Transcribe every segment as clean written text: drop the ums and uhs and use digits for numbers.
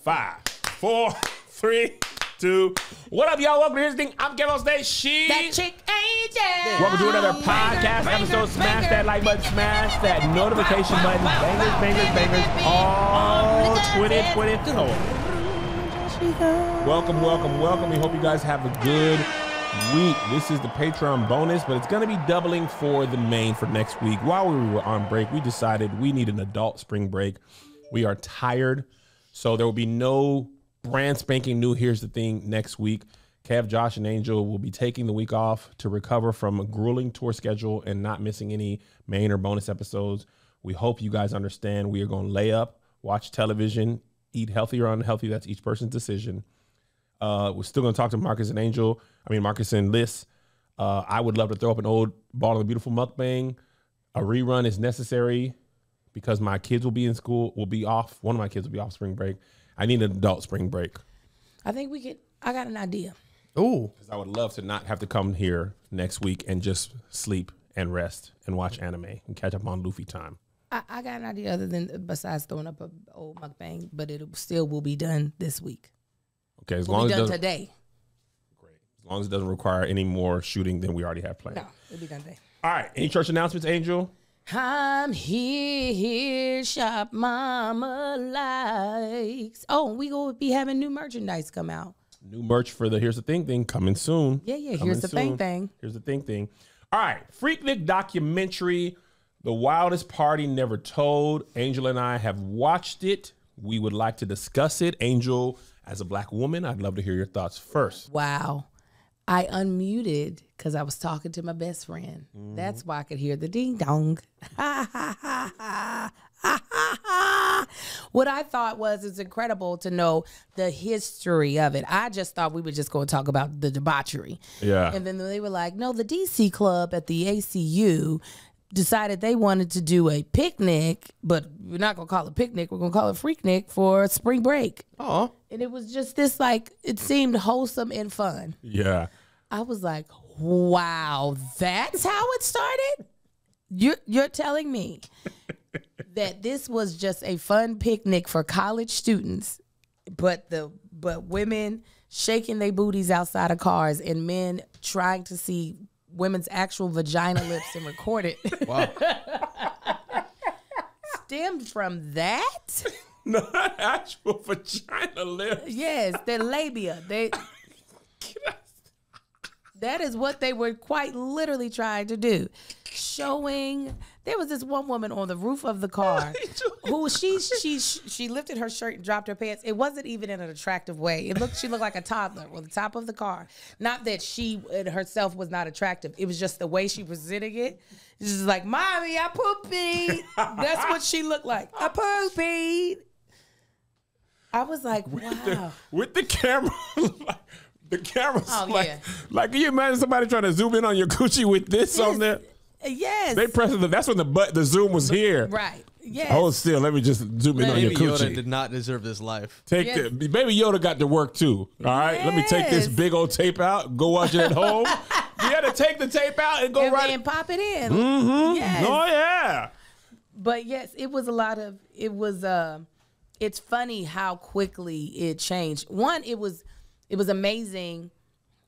5, 4, 3, 2. What up, y'all? Welcome to Here's the Thing. I'm Kevin on stage. She. That chick Angel. Welcome to another podcast episode. Smash that like button. Smash that notification button. Bangers. All 2024. Welcome. We hope you guys have a good week. This is the Patreon bonus, but it's going to be doubling for the main for next week. While we were on break, we decided we need an adult spring break. We are tired, so there will be no brand spanking new Here's the Thing next week. Kev, Josh, and Angel will be taking the week off to recover from a grueling tour schedule and not missing any main or bonus episodes. We hope you guys understand. We are going to lay up, watch television, eat healthy or unhealthy. That's each person's decision. We're still going to talk to Marcus and Liz. I would love to throw up an old Ball of the Beautiful mukbang. A rerun is necessary because my kids will be in school, will be off. One of my kids will be off spring break. I need an adult spring break. I think I got an idea. Ooh. Because I would love to not have to come here next week and just sleep and rest and watch anime and catch up on Luffy time. I got an idea besides throwing up an old mukbang, but it still will be done this week. Okay, as long as it doesn't today. Great. As long as it doesn't require any more shooting than we already have planned. No, it'll be done today. All right. Any church announcements, Angel? I'm here, shop mama likes. Oh, we gonna be having new merchandise come out. New merch for the Here's the Thing coming soon. Yeah. Here's the thing. Here's the thing. All right. Freaknik documentary, The Wildest Party Never Told. Angel and I have watched it. We would like to discuss it. Angel, as a black woman, I'd love to hear your thoughts first. Wow. I unmuted because I was talking to my best friend. That's why I could hear the ding dong. What I thought was it's incredible to know the history of it. I just thought we were just going to talk about the debauchery. Yeah. And then they were like, no, the DC club at the ACU decided they wanted to do a picnic, but we're not going to call it picnic. We're going to call it Freaknik for spring break. Oh. And it was just this, like, it seemed wholesome and fun. Yeah. I was like, wow, that's how it started? You're telling me that this was just a fun picnic for college students, but women shaking their booties outside of cars and men trying to see women's actual vagina lips and record it. Wow. Stemmed from that? Not actual vagina lips. Yes, their labia. That is what they were quite literally trying to do. Showing, there was this one woman on the roof of the car who she lifted her shirt and dropped her pants. It wasn't even in an attractive way. She looked like a toddler on the top of the car. Not that she herself was not attractive. It was just the way she presented it. She's just like, "Mommy, I pooped." That's what she looked like. I pooped. I was like, wow. With the camera. The camera's like, can you imagine somebody trying to zoom in on your coochie with this on there? Yes. They pressed that's when the zoom was here. Right. Yes. Hold still. Let me just zoom in on your coochie. Yoda did not deserve this life. Baby Yoda got to work too. All right. Let me take this big old tape out. Go watch it at home. You had to take the tape out and go and pop it in. Mm-hmm. Yes. Oh yeah. But yes, it was a lot of. It was. It's funny how quickly it changed. One, it was amazing,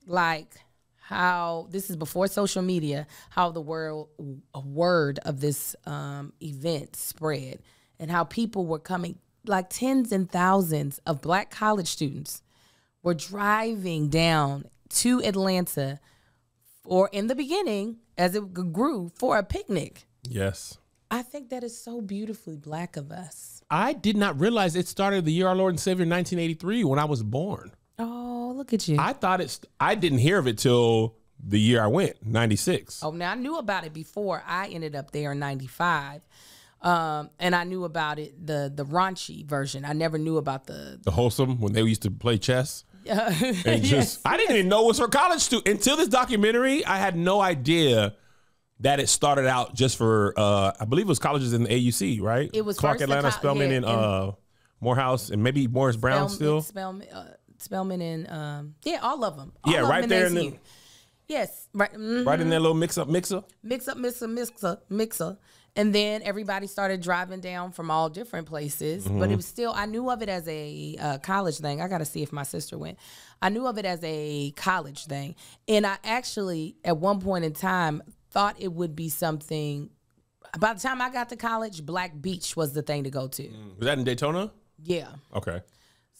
like how this is before social media, how the word of this event spread and how people were coming, like tens and thousands of black college students were driving down to Atlanta or in the beginning, as it grew, for a picnic. Yes. I think that is so beautifully black of us. I did not realize it started the year our Lord and Savior 1983 when I was born. Oh, look at you. I didn't hear of it till the year I went, 96. Oh, now I knew about it before I ended up there in 95. And I knew about it, the raunchy version. I never knew about the wholesome, when they used to play chess. And yes. I didn't even know it was for college students. Until this documentary, I had no idea that it started out just for, I believe it was colleges in the AUC, right? It was Clark Atlanta, Spelman, and Morehouse, and maybe Morris Brown still. Spelman and all of them. Yeah, right there in the. Yes, right. Mm-hmm. Right in that little mixer. Mixer. And then everybody started driving down from all different places. But it was still, I knew of it as a college thing. I got to see if my sister went. I knew of it as a college thing. And I actually, at one point in time, thought it would be something. By the time I got to college, Black Beach was the thing to go to. Was that in Daytona? Yeah. Okay.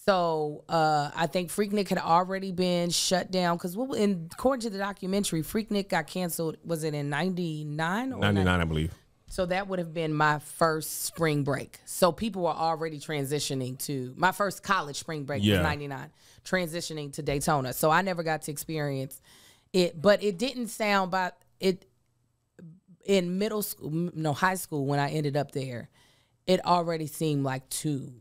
So I think Freaknik had already been shut down because according to the documentary, Freaknik got canceled. Was it in 99 or 99, I believe. So that would have been my first spring break. So people were already transitioning to my first college spring break was 99, transitioning to Daytona. So I never got to experience it, but it didn't sound about it in middle school, no, high school when I ended up there. It already seemed like too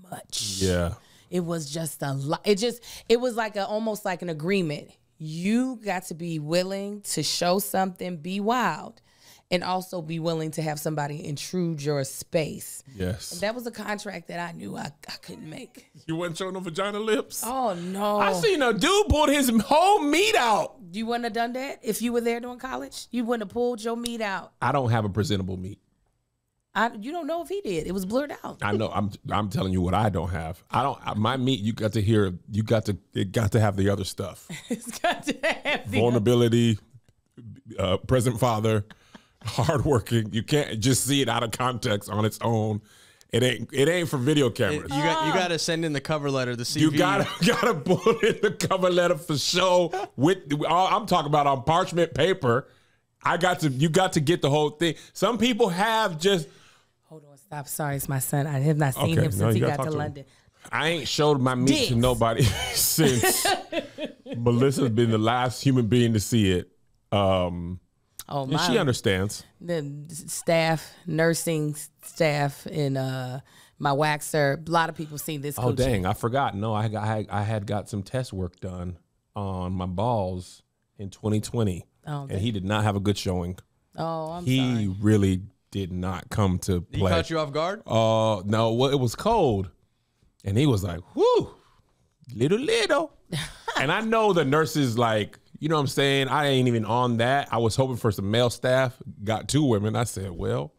much. Yeah. It was just a lot. It was like almost like an agreement. You got to be willing to show something, be wild, and also be willing to have somebody intrude your space. Yes. And that was a contract that I knew I couldn't make. You wasn't showing no vagina lips? Oh, no. I seen a dude pull his whole meat out. You wouldn't have done that if you were there during college? You wouldn't have pulled your meat out. I don't have a presentable meat. You don't know if he did. It was blurred out. I know. I'm telling you what I don't have. My meat. You got to hear. It got to have the other stuff. It's got to have Vulnerability, present father, hardworking. You can't just see it out of context on its own. It ain't for video cameras. You got to send in the cover letter, the CV. You gotta put in the cover letter for show. I'm talking about on parchment paper. You got to get the whole thing. Some people have just. Hold on, stop. Sorry, it's my son. I have not seen him since he got to London. I ain't showed my meat to nobody since Melissa's been the last human being to see it. And she understands. The staff, nursing staff, and my waxer. A lot of people seen this. Oh dang, I forgot. No, I had got some test work done on my balls in 2020, and he did not have a good showing. Oh, I'm sorry. He really did not come to play. He caught you off guard? No. Well, it was cold, and he was like, "Whoo, little." And I know the nurses, like, you know what I'm saying? I ain't even on that. I was hoping for some male staff. Got 2 women. I said, well,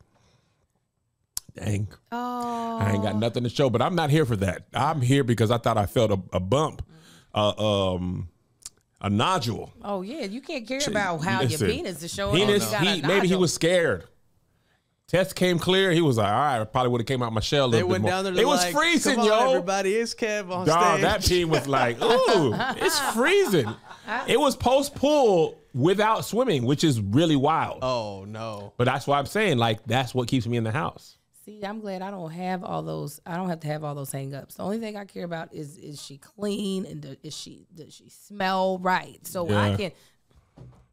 dang. Oh. I ain't got nothing to show, but I'm not here for that. I'm here because I thought I felt a bump, a nodule. Oh, yeah. You can't care about how your penis is showing. Maybe he was scared. Test came clear. He was like, all right, I probably would have came out my shell a little bit more. Down there. It was freezing, come on, yo. Everybody, is Kev on Dog, stage. that team was like, ooh, it's freezing. It was post-pool without swimming, which is really wild. Oh, no. But that's why I'm saying, like, that's what keeps me in the house. See, I'm glad I don't have all those. I don't have to have all those hang-ups. The only thing I care about is she clean and does she smell right? So I can...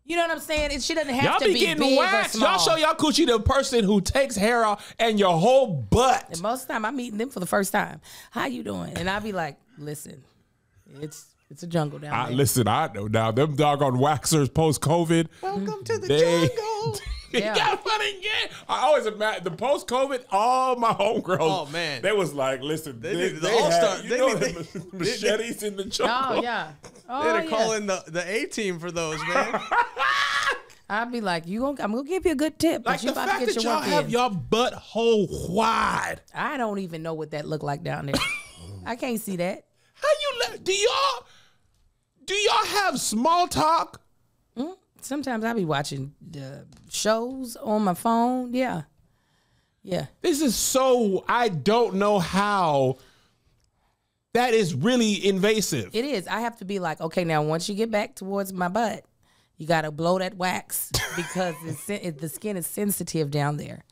You know what I'm saying? She doesn't have to be getting big waxed. Or small. Y'all show y'all coochie the person who takes hair off and your whole butt. And most of the time, I'm meeting them for the first time. How you doing? And I be like, listen, it's a jungle down there. Listen, I know now. Them doggone waxers post-COVID. Welcome to the jungle. Yeah. Got funny again. I always imagine the post-COVID, all my homegirls. Oh, man. They was like, listen, they needed the all-star. They need machetes in the jungle. Oh, yeah. They had to call in the A-team for those, man. I'd be like, I'm gonna give you a good tip. Like but you the about fact to get that your y'all work have in. y'all butthole wide. I don't even know what that looked like down there. I can't see that. How you do y'all have small talk? Sometimes I be watching the shows on my phone. Yeah. This is so, I don't know how that is really invasive. It is. I have to be like, okay, now once you get back towards my butt, you got to blow that wax because the skin is sensitive down there.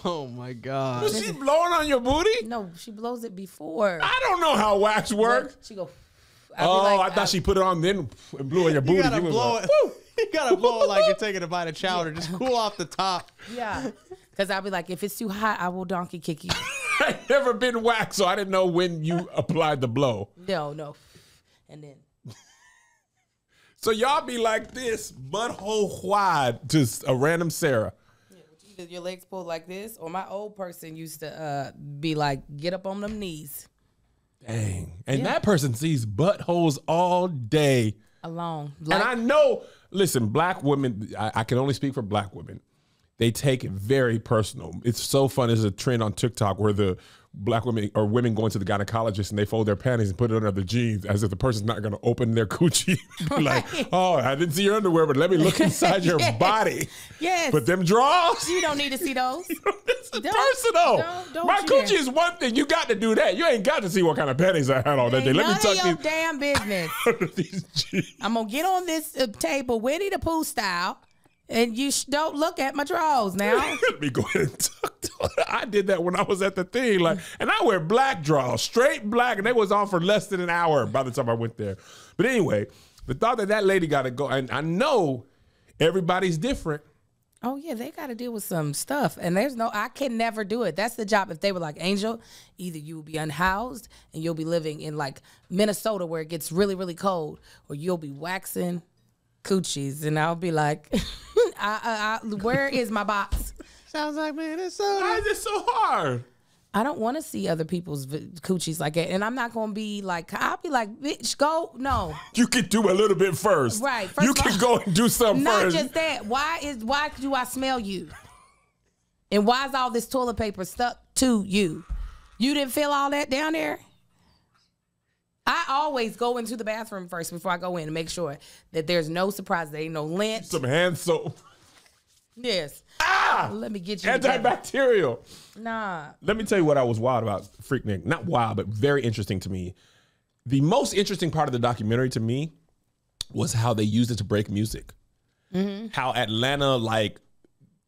Oh, my God. Was she blowing on your booty? No, she blows it before. I don't know how wax works. She go. I thought she put it on then and blew on your booty. You gotta blow it. You gotta blow it like you're taking a bite of chowder. Just cool off the top. Yeah. Because I'll be like, if it's too hot, I will donkey kick you. I never been waxed, so I didn't know when you applied the blow. No. And then. So y'all be like this, butthole wide to a random Sarah. Either your legs pulled like this, or my old person used to be like, get up on them knees. Dang. And that person sees buttholes all day. Along. And I know, listen, black women, I can only speak for black women. they take it very personal. It's so fun. There's a trend on TikTok where the black women or women going to the gynecologist and they fold their panties and put it under their jeans as if the person's not going to open their coochie. Like, oh, I didn't see your underwear, but let me look inside your body. Yes. But them draws. You don't need to see those. It's personal. Don't My coochie is one thing. You got to do that. You ain't got to see what kind of panties I had on that day. Let me tuck your damn business. these jeans. I'm going to get on this table, Winnie the Pooh style. And you don't look at my drawers now. Let me go ahead and tuck. I did that when I was at the thing, like, and I wear black drawers, straight black, and they was on for less than an hour by the time I went there. But anyway, the thought that lady got to go, and I know everybody's different. Oh yeah, they got to deal with some stuff, and I can never do it. That's the job. If they were like, Angel, either you will be unhoused and you'll be living in like Minnesota where it gets really, really cold, or you'll be waxing coochies, and I'll be like, where is my box? Sounds like Minnesota. Why is it so hard? I don't want to see other people's coochies like that, and I'm not gonna be like, I'll be like, bitch, go. No, you can do a little bit first. Right. First you can go and do something not first. Not just that. Why do I smell you? And why is all this toilet paper stuck to you? You didn't feel all that down there? I always go into the bathroom first before I go in to make sure that there's no surprise. There ain't no lint. Some hand soap. Yes. Let me get you antibacterial. Nah. Let me tell you what I was wild about Freaknik. Not wild, but very interesting to me. The most interesting part of the documentary to me was how they used it to break music. How Atlanta, like,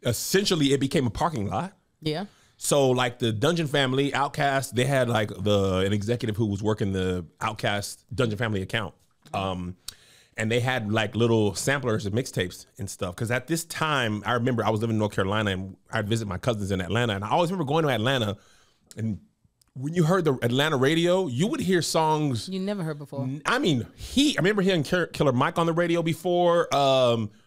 essentially it became a parking lot. Yeah. So like the Dungeon Family, Outkast, they had like an executive who was working the Outkast Dungeon Family account. And they had like little samplers of mixtapes and stuff. Because at this time, I remember I was living in North Carolina and I'd visit my cousins in Atlanta. And I always remember going to Atlanta, and when you heard the Atlanta radio, you would hear songs you never heard before. I mean, I remember hearing Killer Mike on the radio before,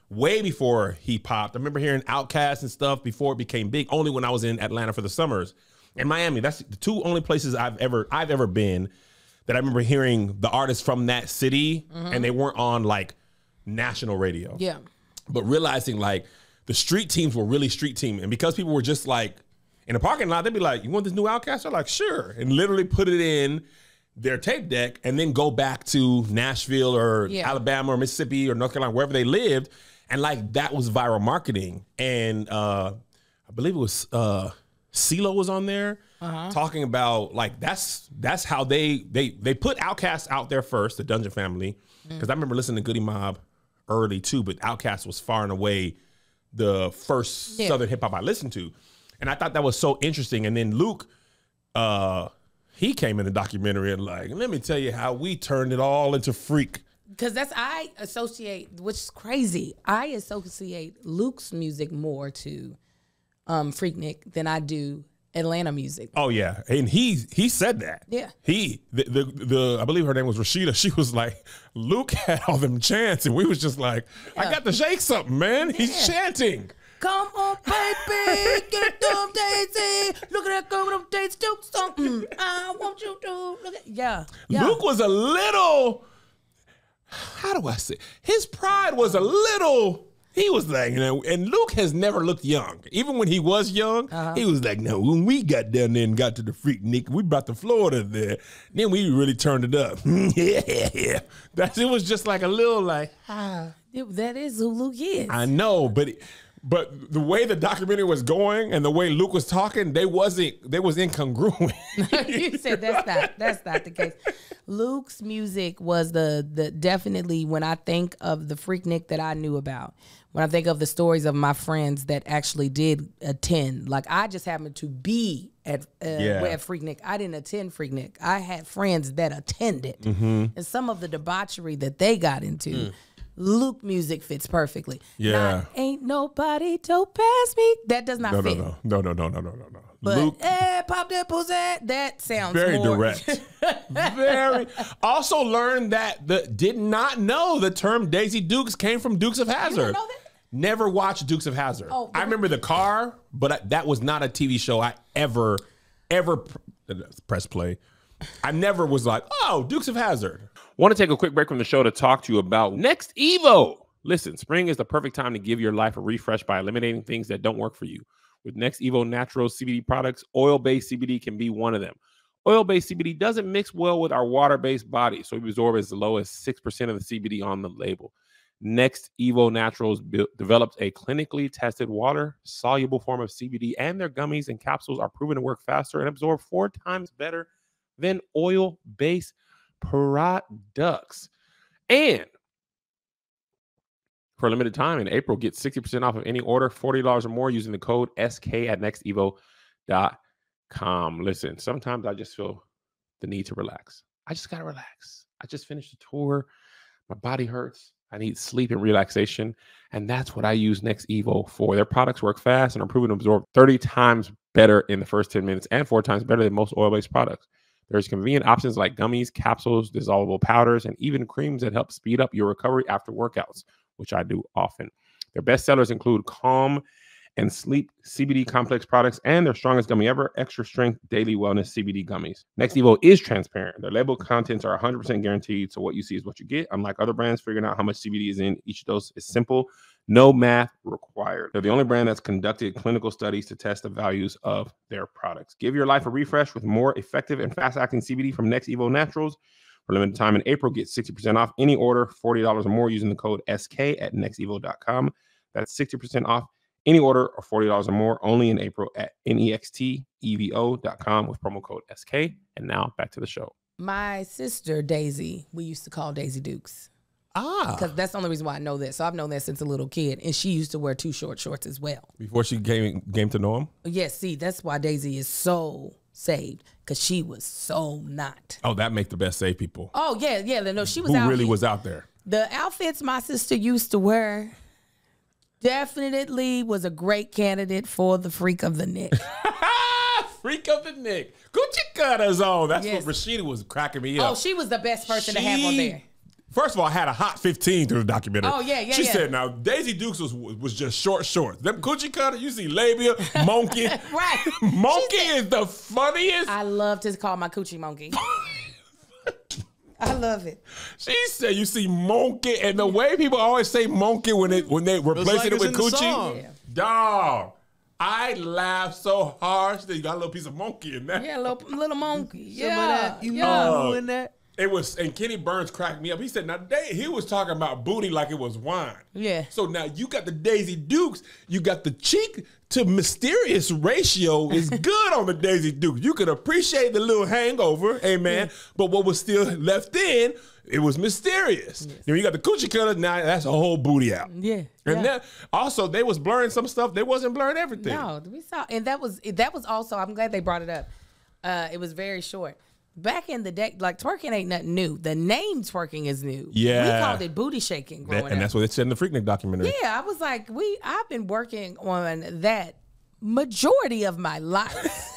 way before he popped. I remember hearing Outkast and stuff before it became big, only when I was in Atlanta for the summers. And Miami, that's the two only places I've ever been that I remember hearing the artists from that city, and they weren't on like national radio. Yeah. But realizing like the street teams were really street team. And because people were just like in a parking lot, they'd be like, you want this new Outkast? They're like, sure. And literally put it in their tape deck and then go back to Nashville or Alabama or Mississippi or North Carolina, wherever they lived. And like that was viral marketing. And I believe it was CeeLo was on there talking about like that's how they put Outkast out there first, the Dungeon Family, because I remember listening to Goody Mob early too, but Outkast was far and away the first Southern hip hop I listened to, and I thought that was so interesting. And then Luke, he came in the documentary and like, let me tell you how we turned it all into Freak. Because I associate, which is crazy, I associate Luke's music more to Freaknik than I do Atlanta music. Oh yeah, and he said that. Yeah. I believe her name was Rashida. She was like, Luke had all them chants, and we was just like, I got to shake something, man. He's chanting. Come on, baby, get them daisy. Look at that girl with them daisies, do something. I want you to look at. Yeah. Luke was a little. How do I say? His pride was a little. He was like, you know, and Luke has never looked young. Even when he was young, he was like, no, when we got down there and got to the Freaknik, we brought the Florida there. Then we really turned it up. Yeah. It was just like a little like, That is who Luke is. I know, but the way the documentary was going and the way Luke was talking, they was incongruent. You said that's not the case. Luke's music was the definitely, when I think of the Freaknik that I knew about, when I think of the stories of my friends that actually did attend, like I just happened to be at Freaknik. I didn't attend Freaknik. I had friends that attended, and some of the debauchery that they got into. Luke music fits perfectly. Yeah. Ain't nobody dope past me. That does not fit. No. But Luke, pop that pussy. That sounds very more direct. Very. Also learned did not know the term Daisy Dukes came from Dukes of Hazzard. You didn't know that? Never watched Dukes of Hazzard. Oh, I remember the car, but that was not a TV show I ever press play. I never was like, oh, Dukes of Hazzard. Want to take a quick break from the show to talk to you about Next Evo. Listen, spring is the perfect time to give your life a refresh by eliminating things that don't work for you. With Next Evo Natural CBD products, oil-based CBD can be one of them. Oil-based CBD doesn't mix well with our water-based body, so we absorb as low as 6% of the CBD on the label. Next Evo Naturals developed a clinically tested water-soluble form of CBD, and their gummies and capsules are proven to work faster and absorb 4 times better than oil-based products. And for a limited time in April, get 60% off of any order, $40 or more, using the code SK at nextevo.com. Listen, sometimes I just feel the need to relax. I just got to relax. I just finished the tour. My body hurts. I need sleep and relaxation. And that's what I use Next Evo for. Their products work fast and are proven to absorb 30 times better in the first 10 minutes and 4 times better than most oil-based products. There's convenient options like gummies, capsules, dissolvable powders, and even creams that help speed up your recovery after workouts, which I do often. Their best sellers include Calm and Sleep CBD complex products, and their strongest gummy ever, Extra Strength Daily Wellness CBD gummies. Next Evo is transparent. Their label contents are 100% guaranteed, so what you see is what you get. Unlike other brands, figuring out how much CBD is in each dose is simple. No math required. They're the only brand that's conducted clinical studies to test the values of their products. Give your life a refresh with more effective and fast-acting CBD from Next Evo Naturals. For limited time in April, get 60% off any order, $40 or more, using the code SK at nextevo.com. That's 60% off any order or $40 or more, only in April at nextevo.com with promo code SK. And now back to the show. My sister, Daisy, we used to call Daisy Dukes. Because that's the only reason why I know this. So I've known that since a little kid. And she used to wear too short shorts as well. Before she came to know him? Yes, see, that's why Daisy is so saved. Because she was so not. Oh, that make the best save people. Oh, yeah. No, she was Who out really here. was out there? The outfits my sister used to wear definitely was a great candidate for the Freak of the Nick. Freak of the Nick. Gucci cutters on. That's Yes. what Rashida was cracking me up. Oh, she was the best person to have on there. First of all, I had a hot 15 through the documentary. Oh, yeah. She said, now, Daisy Dukes was just short shorts. Them Gucci cutter, you see labia, monkey. Right. Monkey is the funniest. I love to call my coochie monkey. I love it. She said, you see monkey, and the way people always say monkey when they replace it with Gucci. Yeah. Dog, I laughed so hard. She said, you got a little piece of monkey in there. Yeah, little monkey. Yeah. Some of that, you yeah. know, in that. It was, and Kenny Burns cracked me up. He said, now, he was talking about booty like it was wine. Yeah. So now you got the Daisy Dukes, you got the cheek to mysterious ratio is good on the Daisy Dukes. You could appreciate the little hangover, amen, but what was still left in, it was mysterious. Yes. Then you got the coochie cutter, now that's a whole booty out. Yeah. And then also they was blurring some stuff, they wasn't blurring everything. No, we saw, and that was also, I'm glad they brought it up. It was very short. Back in the day, like twerking ain't nothing new. The name twerking is new. Yeah. We called it booty shaking growing up. And that's what it said in the Freaknik documentary. Yeah, I was like, I've been working on that majority of my life.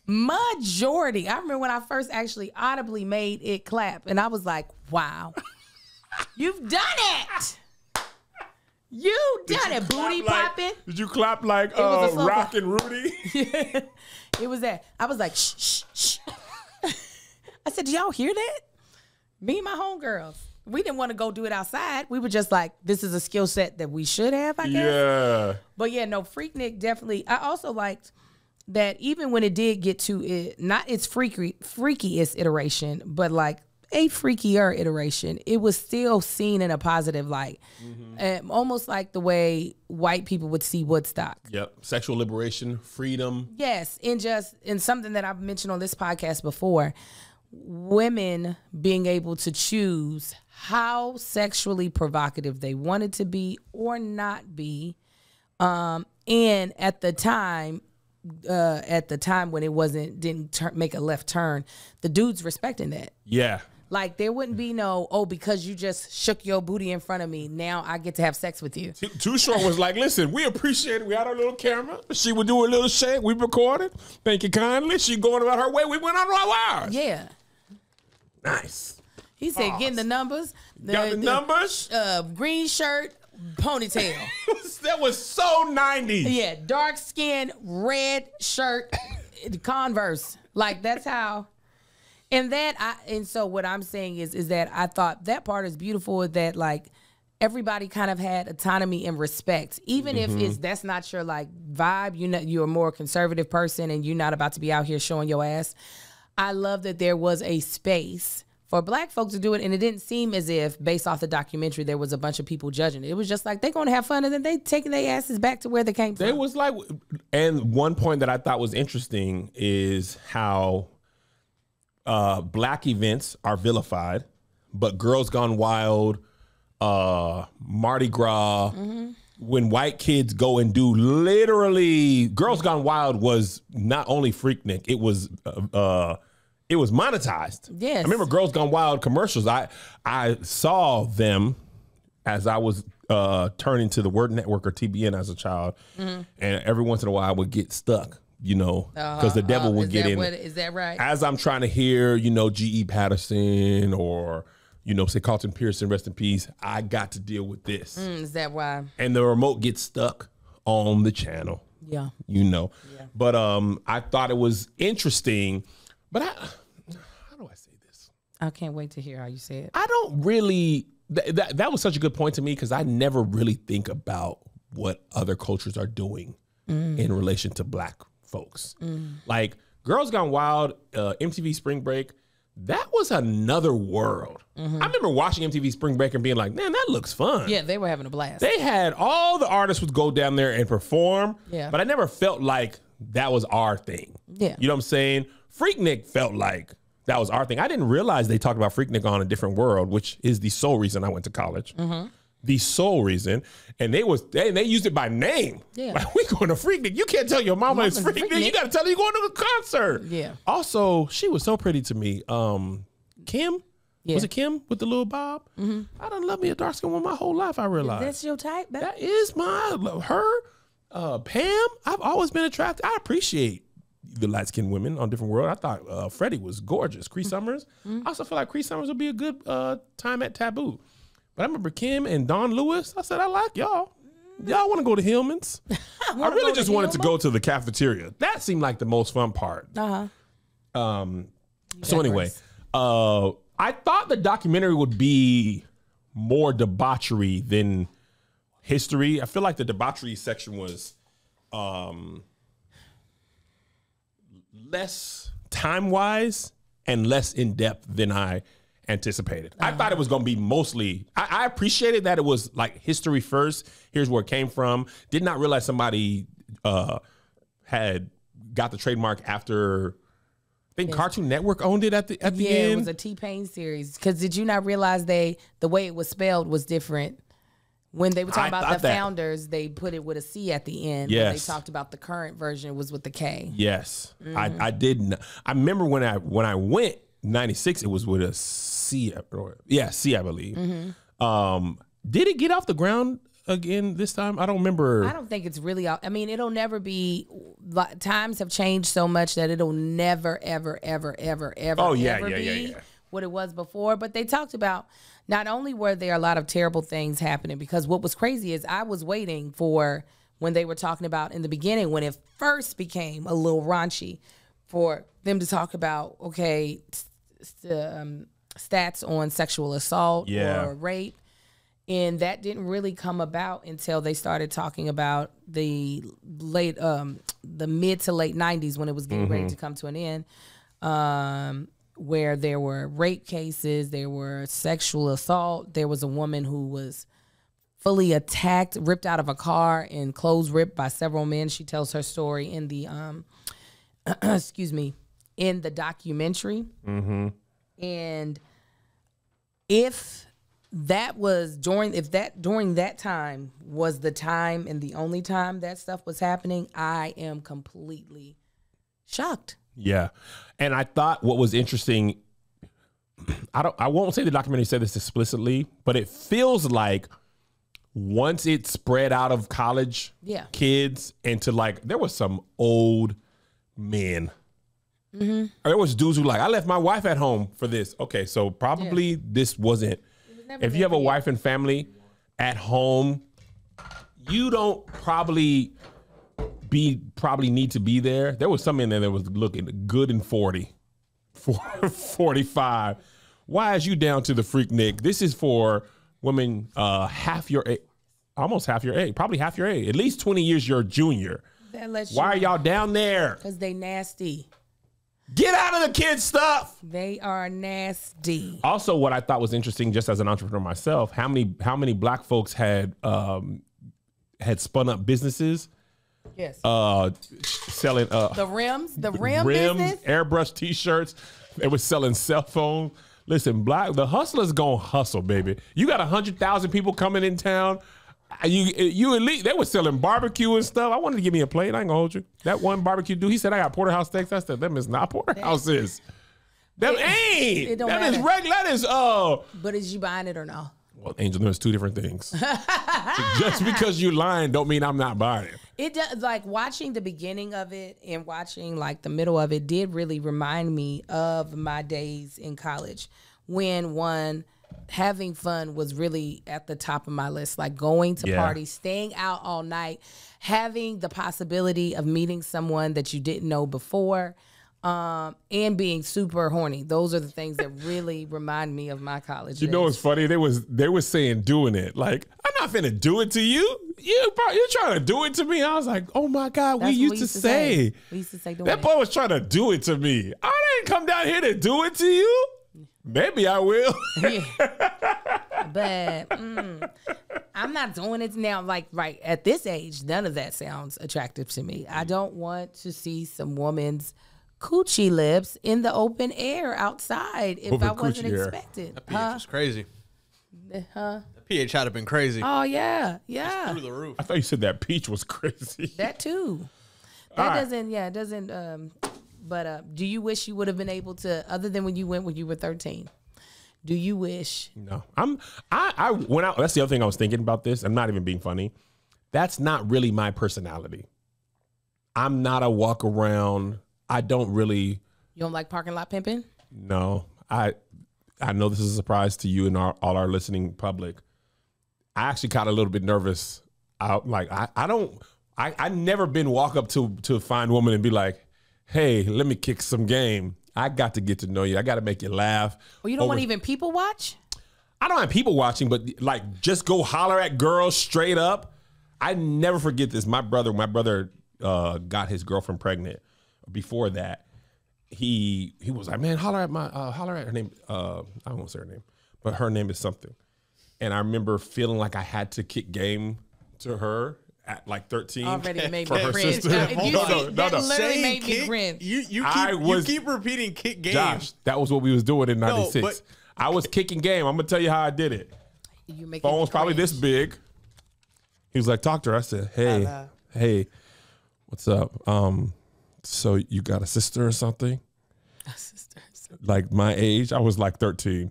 Majority. I remember when I first actually audibly made it clap, and I was like, wow, you've done it. You done it, booty popping. Did you clap like was a slow Rock and Rudy? Yeah, it was that. I was like, shh, shh, shh. I said, do y'all hear that? Me and my homegirls. We didn't want to go do it outside. We were just like, this is a skill set that we should have, I guess. Yeah. But yeah, no, Freaknik definitely. I also liked that even when it did get to it, not its freakiest iteration, but like a freakier iteration, it was still seen in a positive light. Almost like the way white people would see Woodstock. Yep. Sexual liberation, freedom. Yes, in something that I've mentioned on this podcast before, women being able to choose how sexually provocative they wanted to be or not be. And at the time when it didn't make a left turn, the dudes respecting that. Yeah. Like there wouldn't be no, because you just shook your booty in front of me, now I get to have sex with you. Too Short was like, listen, we appreciate it. We had our little camera. She would do a little shake. We recorded. Thank you kindly. She going about her way. We went on our wires. Yeah. Nice. He said, getting the numbers. Got the numbers? Green shirt, ponytail. That was so 90s. Yeah, dark skin, red shirt, Converse. Like that's how. And so what I'm saying is that I thought that part is beautiful, that like everybody kind of had autonomy and respect, even if that's not your like vibe. You know, you're a more conservative person and you're not about to be out here showing your ass. I love that there was a space for Black folks to do it, and it didn't seem as if, based off the documentary, there was a bunch of people judging it. It was just like, they're going to have fun, and then they taking their asses back to where they came from. It was like, and one point that I thought was interesting is how Black events are vilified, but Girls Gone Wild, Mardi Gras, when white kids go and do literally, Girls Gone Wild was not only Freaknik, it was monetized. Yes. I remember Girls Gone Wild commercials. I saw them as I was turning to the Word Network or TBN as a child, and every once in a while I would get stuck, you know, because the devil would get in. Is that right? As I'm trying to hear, you know, G.E. Patterson or, you know, say Carlton Pearson, rest in peace, I got to deal with this. Is that why? And the remote gets stuck on the channel. Yeah. You know. Yeah. But I thought it was interesting. But how do I say this? I can't wait to hear how you say it. I don't really, that was such a good point to me because I never really think about what other cultures are doing in relation to Black folks. Like Girls Gone Wild, MTV Spring Break, that was another world. I remember watching MTV Spring Break and being like, man, that looks fun. Yeah, they were having a blast. They had all the artists would go down there and perform, but I never felt like that was our thing. Yeah. You know what I'm saying? Freaknik felt like that was our thing. I didn't realize they talked about Freaknik on A Different World, which is the sole reason I went to college. The sole reason. And they used it by name. Yeah. Like, we going to Freaknik. You can't tell your mama it's Freaknik. You got to tell her you're going to the concert. Yeah. Also, she was so pretty to me. Kim? Yeah. Was it Kim with the little bob? I done love me a dark skin woman my whole life, I realized. That's your type, baby? That is her. Pam, I've always been attracted. I appreciate the light-skinned women on Different World. I thought Freddie was gorgeous. Cree Summers. I also feel like Cree Summers would be a good time at Taboo. But I remember Kim and Don Lewis. I said, I like y'all. Y'all want to go to Hillman's? I really just wanted to go to the cafeteria. That seemed like the most fun part. So anyway, I thought the documentary would be more debauchery than history. I feel like the debauchery section was less time-wise and less in-depth than I anticipated. I thought it was going to be mostly, I appreciated that it was like history first. Here's where it came from. Did not realize somebody had got the trademark after, I think Cartoon Network owned it at the end. Yeah, it was a T-Pain series. Because did you not realize the way it was spelled was different? When they were talking about the founders, they put it with a C at the end. Yes. When they talked about the current version, it was with the K. Yes. I didn't. I remember when I went, 96, it was with a C. C, I believe. Did it get off the ground again this time? I don't remember. I don't think it's really out. I mean, it'll never be. Times have changed so much that it'll never, ever, ever, ever, ever, be what it was before. But they talked about, not only were there a lot of terrible things happening, because what was crazy is I was waiting for when they were talking about in the beginning, when it first became a little raunchy, for them to talk about, okay, stats on sexual assault or rape. And that didn't really come about until they started talking about the mid to late 90s, when it was getting ready to come to an end, where there were rape cases, there were sexual assault. There was a woman who was fully attacked, ripped out of a car, and clothes ripped by several men. She tells her story in the in the documentary. And if that was during that time was the time and the only time that stuff was happening, I am completely shocked. Yeah. And I thought what was interesting, I won't say the documentary said this explicitly, but it feels like once it spread out of college kids into, like, there was some old men. There was dudes who like, I left my wife at home for this. Okay, so probably this wasn't. If you have a wife and family at home, you don't probably need to be there. There was some in there that was looking good in 45. Why is you down to the Freaknik? This is for women half your age, almost half your age, probably half your age, at least 20 years your junior. Why are y'all down there? Because they nasty. Get out of the kids' stuff. They are nasty. Also, what I thought was interesting, just as an entrepreneur myself, how many black folks had spun up businesses? Yes. Selling the rim business? airbrush T-shirts. They were selling cell phones. Listen, the hustlers gonna hustle, baby. You got 100,000 people coming in town. You elite. They were selling barbecue and stuff. I wanted to give me a plate. I ain't gonna hold you. That one barbecue dude, he said I got porterhouse steaks. I said them is not porterhouses. Them ain't. It don't that matter. is regular. That is But is you buying it or no? Well, Angel, there's two different things. So just because you lying don't mean I'm not buying it. It does, like watching the beginning of it and watching like the middle of it did really remind me of my days in college when having fun was really at the top of my list, like going to parties, staying out all night, having the possibility of meeting someone that you didn't know before, and being super horny. Those are the things that really remind me of my college days. You know what's funny? They was saying doing it. Like, I'm not finna do it to you. You're trying to do it to me. I was like, oh my God, we used to say. We used to say doing that boy was trying to do it to me. I didn't come down here to do it to you. Maybe I will. But I'm not doing it now. Like right at this age, none of that sounds attractive to me. I don't want to see some woman's coochie lips in the open air outside if I wasn't expected. That pH was crazy. Huh? The pH had to been crazy. Oh yeah, yeah. Through the roof. I thought you said that peach was crazy. That too. That doesn't. But do you wish you would have been able to, other than when you went when you were 13? Do you wish? No, I went out. That's the other thing I was thinking about this. I'm not even being funny. That's not really my personality. I'm not a walk around. I don't really. You don't like parking lot pimping? No, I know this is a surprise to you and all our listening public. I actually got a little bit nervous. I never been walk up to a fine woman and be like, hey, let me kick some game. I got to get to know you. I got to make you laugh. Well, you don't want to even people watch? I don't have people watching, but like just go holler at girls straight up. I never forget this. My brother got his girlfriend pregnant. Before that, he was like, man, holler at her name. I won't say her name, but her name is something. And I remember feeling like I had to kick game to her at like 13. Already made for me her cringe. sister. That literally made me cringe. You keep repeating kick game. Josh, that was what we was doing in 96. but I was kicking game. I'm going to tell you how I did it. Phone was probably this big. He was like, talk to her. I said, hey, what's up? So you got a sister or something? A sister. Like my age? I was like 13.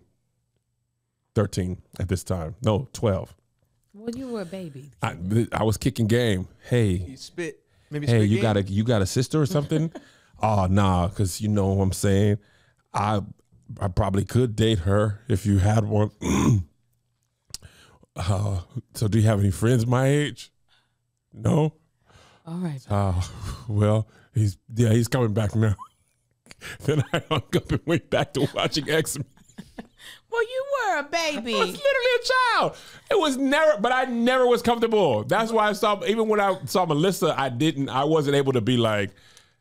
13 at this time. No, 12. Well, you were a baby. I was kicking game. Hey. You spit. Maybe hey, spit you got a sister or something? Oh, nah, because you know what I'm saying? I probably could date her if you had one. So do you have any friends my age? No? All right. Well, he's coming back now. Then I hung up and went back to watching X-Men. Well, you were a baby. I was literally a child. It was never, but I never was comfortable. That's why even when I saw Melissa, I wasn't able to be like,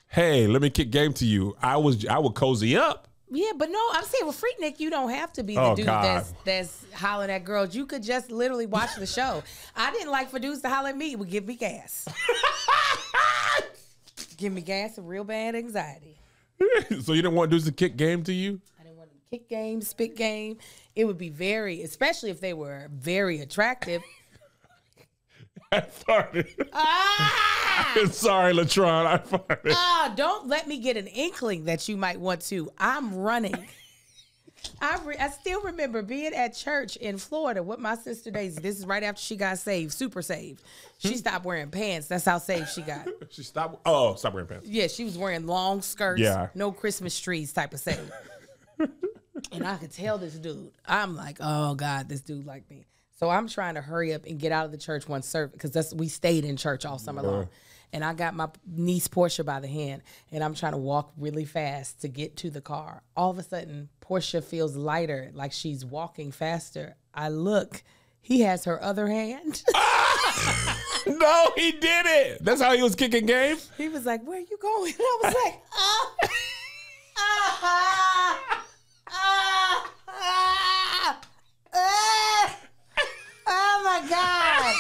hey, let me kick game to you. I would cozy up. Yeah, but no, I'm saying with Freaknik, you don't have to be the dude that's hollering at girls. You could just literally watch the show. I didn't like for dudes to holler at me. It would give me gas. Give me gas and real bad anxiety. So you didn't want dudes to kick game to you? I didn't want to kick game, spit game. It would be especially if they were very attractive. I farted. I'm sorry, Latron. I farted. Don't let me get an inkling that you might want to. I'm running. I still remember being at church in Florida with my sister Daisy. This is right after she got saved, super saved. She stopped wearing pants. That's how saved she got. She stopped wearing pants. Yeah, she was wearing long skirts, yeah. No Christmas trees type of saved. And I could tell this dude. I'm like, oh God, this dude like me. So I'm trying to hurry up and get out of the church one service because we stayed in church all summer long. And I got my niece Portia by the hand, and I'm trying to walk really fast to get to the car. All of a sudden, Portia feels lighter, like she's walking faster. I look, he has her other hand. No, he didn't. That's how he was kicking game. He was like, "Where you going?" I was like, "Oh my God,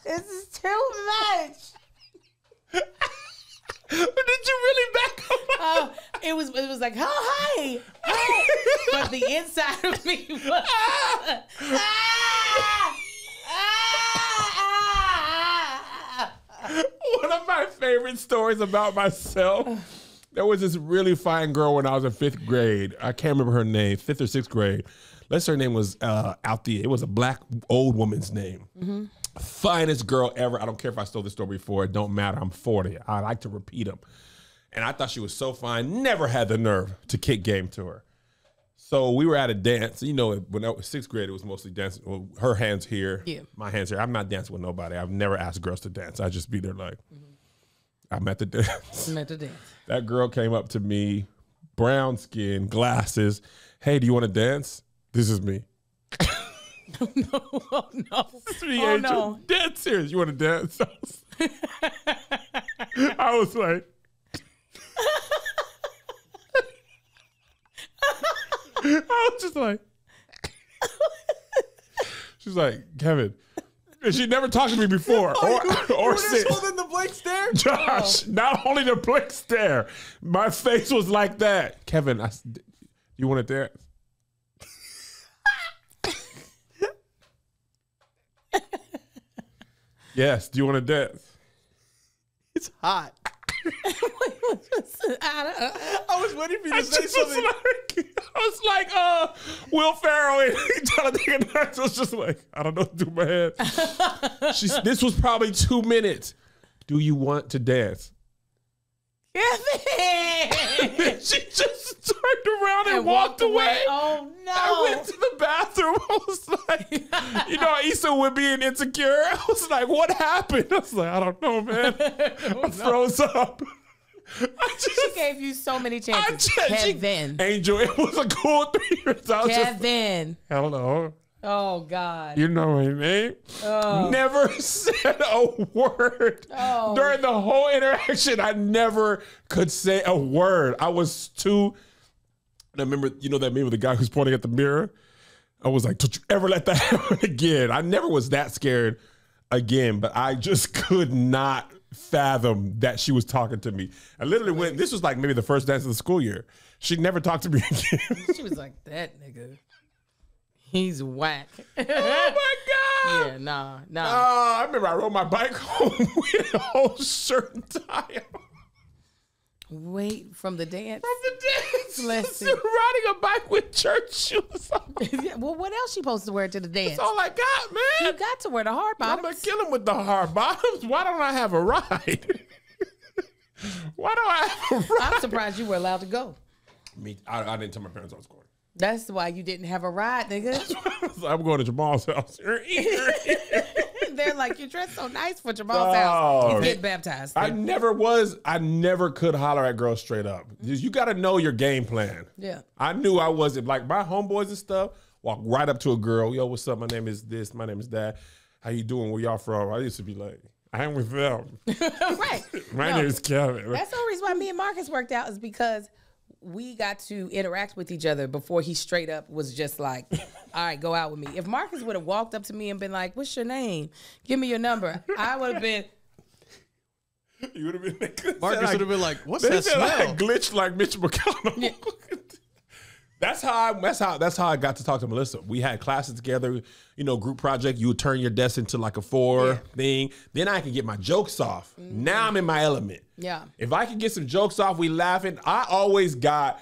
this is too much." But did you really back up? It was like, "Oh hi, hi," but the inside of me was. One of my favorite stories about myself. There was this really fine girl when I was in 5th grade. I can't remember her name, 5th or 6th grade. Let's say her name was Althea. It was a black old woman's name. Mm-hmm. Finest girl ever. I don't care if I told this story before. It don't matter. I'm 40. I like to repeat them. And I thought she was so fine. Never had the nerve to kick game to her. So we were at a dance. You know, when I was 6th grade, it was mostly dancing. Well, her hands here, my hands here. I'm not dancing with nobody. I've never asked girls to dance. I just be there like, I'm at the dance. I'm at the dance. That girl came up to me, brown skin, glasses. Hey, do you want to dance? This is me. Oh no. This is me, Angel. No. Dead serious. You want to dance? I was like, I was just like, she's like, Kevin. And she never talked to me before. or just holding the blank stare? Josh, not only the blank stare, my face was like that. Kevin, you want to dance? Yes, do you want to dance? It's hot. I was waiting for you to say something. I was like, Will Ferrell and Jonathan Knight. I was just like, I don't know what to do with my head. This was probably 2 minutes. Do you want to dance? Kevin! She just turned around and walked away. Oh no! I went to the bathroom. I was like, you know, Issa would be in Insecure. I was like, what happened? I was like, I don't know, man. I froze up. She gave you so many chances. Kevin. Angel, it was a cool 3 years. Kevin. Hello. Oh, God. You know my name? Oh. Never said a word. Oh. During the whole interaction, I never could say a word. I was too... And I remember, you know that meme of the guy who's pointing at the mirror? I was like, don't you ever let that happen again. I never was that scared again, but I just could not fathom that she was talking to me. I literally went, this was like maybe the first dance of the school year. She never talked to me again. She was like, that nigga, he's whack. Oh my God. Yeah, nah. I remember I rode my bike home with a whole shirt and tie on. Wait, from the dance? From the dance. Listen. Riding a bike with church shoes on. Yeah, well, what else you supposed to wear to the dance? That's all I got, man. You got to wear the hard bottoms. I'm going to kill him with the hard bottoms. Why don't I have a ride? Why don't I have a ride? I'm surprised you were allowed to go. I didn't tell my parents I was going. That's why you didn't have a ride, nigga. I'm going to Jamal's house. They're like, you dressed so nice for Jamal's house. He's getting baptized. I never could holler at girls straight up. You got to know your game plan. Yeah. I knew I wasn't, like my homeboys and stuff, walk right up to a girl. Yo, what's up? My name is this. My name is that. How you doing? Where y'all from? I used to be like, I'm with them. Right. My name is Kevin. That's the reason why me and Marcus worked out, is because we got to interact with each other before he straight up was just like, all right, go out with me. If Marcus would have walked up to me and been like, what's your name? Give me your number. I would have been. You would have been. Marcus would have been like, what's that smell? I glitched like Mitch McConnell. Yeah. That's how I got to talk to Melissa. We had classes together, you know, group project. You would turn your desk into like a 4 thing. Then I can get my jokes off. Mm-hmm. Now I'm in my element. Yeah. If I can get some jokes off, we laughing. I always got,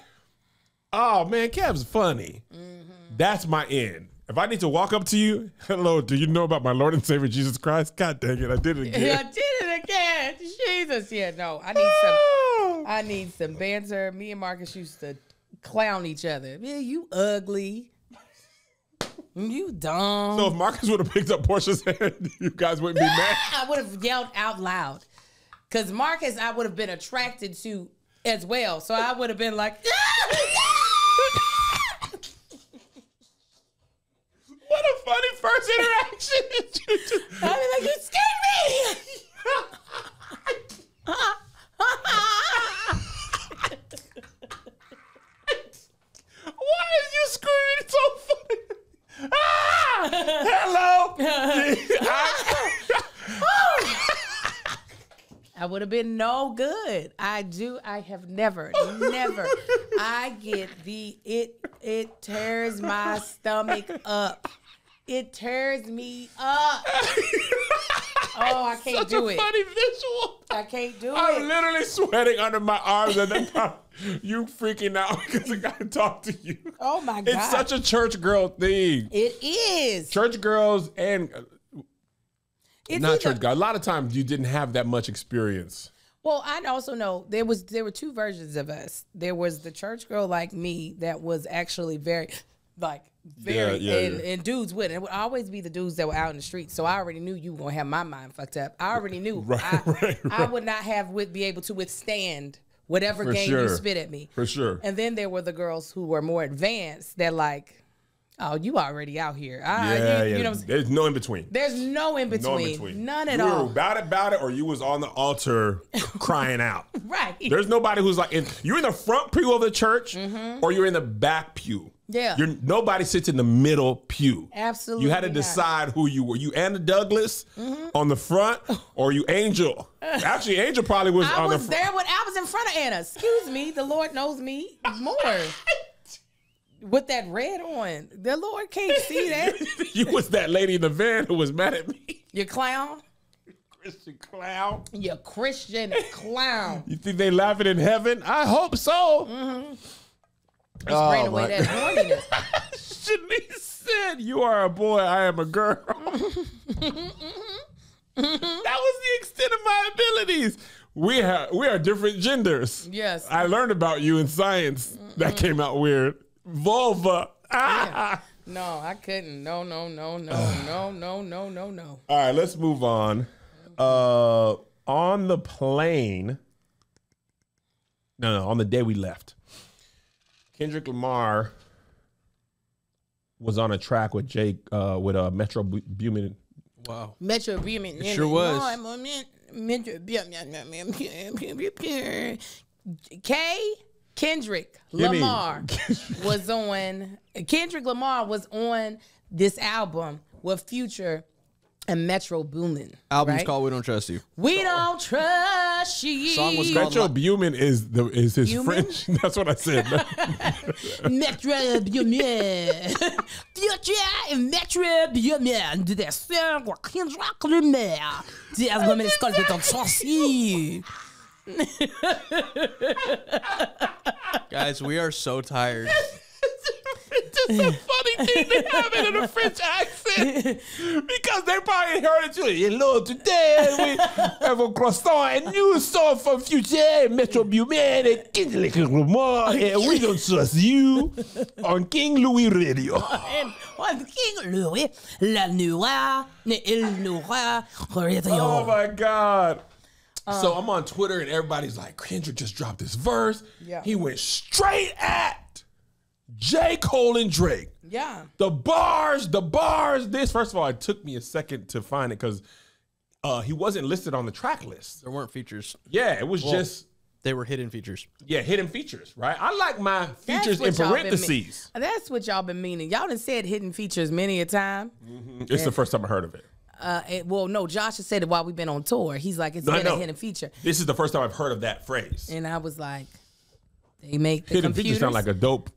oh man, Kev's funny. Mm-hmm. That's my end. If I need to walk up to you, hello, do you know about my Lord and Savior Jesus Christ? God dang it, I did it again. Yeah, I did it again. Jesus, yeah, no, I need some banter. Me and Marcus used to clown each other. Yeah, you ugly. You dumb. So if Marcus would have picked up Portia's hand, you guys wouldn't be mad? I would have yelled out loud. Because Marcus, I would have been attracted to as well. So I would have been like, what a funny first I would have been no good. I have never. I get it tears my stomach up. It tears me up. Oh, I can't do it. Funny visual. I can't do I'm it. literally sweating under my arms and then you freaking out because I got to talk to you. Oh my God. It's such a church girl thing. It is. Church girls and It's not either- church girls. A lot of times you didn't have that much experience. Well, I also know there were two versions of us. There was the church girl like me that was actually very and dudes would. It would always be the dudes that were out in the street. So I already knew you were gonna have my mind fucked up. I already knew I would not be able to withstand whatever game you spit at me. For sure. And then there were the girls who were more advanced that like, oh, you already out here. You know what I'm saying? There's no in between. There's no in between. None at all. You were about it, or you was on the altar crying out. Right. There's nobody who's like, you're in the front pew of the church, or you're in the back pew. Yeah. Nobody sits in the middle pew. Absolutely. You had to decide who you were. You Anna Douglas on the front, or you Angel. Actually, Angel probably was on the front. I was in front of Anna. Excuse me. The Lord knows me more. With that red on. The Lord can't see that. You was that lady in the van who was mad at me. You clown. Christian clown. You Christian clown. You think they laughing in heaven? I hope so. Just bring away that horniness. Shanice said, "You are a boy, I am a girl." That was the extent of my abilities. We are different genders. Yes. I learned about you in science. That came out weird. Vulva. Yeah. No, I couldn't. No. All right, let's move on. On the plane. No, on the day we left. Kendrick Lamar was on a track with Metro Boomin. Wow. Metro Boomin. It sure was. Kendrick Lamar was on. Kendrick Lamar was on this album with Future and Metro Boomin. Album's called "We Don't Trust You." We don't trust you. Song was called Metro Boomin is his Boomin? French. That's what I said. Metro Boomin. Future and Metro Boomin. De song with Kendrick Lamar. The album is called "We Don't Trust You." Guys, we are so tired. It's just a funny thing to have it in a French accent because they probably heard it too. Hello, today we have a croissant and new song from Future, Metro Boomin, and Kendrick Lamar, and we don't trust you on King Louis Radio. On King Louis, la noire, il noire radio. Oh my God. So I'm on Twitter and everybody's like, Kendrick just dropped this verse. Yeah. He went straight at J. Cole and Drake. Yeah. The bars, this. First of all, it took me a second to find it because he wasn't listed on the track list. There weren't features. Yeah, it was just... They were hidden features. Yeah, hidden features, right? I like my features in That's what y'all been parentheses. That's what y'all been meaning. Y'all done said hidden features many a time. It's the first time I heard of it. Well, no, Josh has said it while we've been on tour. He's like, it's been a hidden feature. This is the first time I've heard of that phrase. And I was like, they make the Hidden computers. features sound like a dope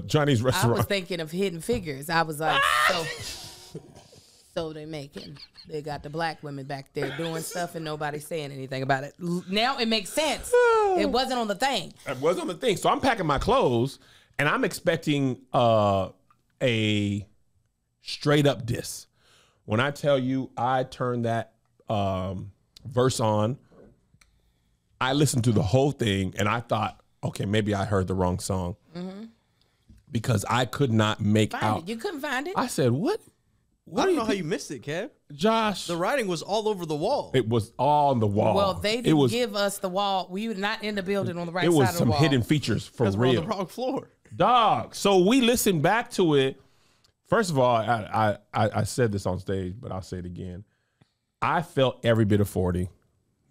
Chinese I restaurant. was thinking of Hidden Figures. I was like, so they got the black women back there doing stuff and nobody's saying anything about it. Now it makes sense. It wasn't on the thing. It was on the thing. So I'm packing my clothes and I'm expecting a straight up diss. When I tell you I turned that verse on, I listened to the whole thing and I thought, okay, maybe I heard the wrong song because I could not make out. You couldn't find it? I said, what? I don't know how you missed it, Kev. Josh. The writing was all over the wall. It was all on the wall. Well, they didn't give us the wall. We were not in the building on the right side of the wall. It was some hidden features for Because we're on real. the wrong floor. Dog. So we listened back to it. First of all, I said this on stage, but I'll say it again. I felt every bit of 40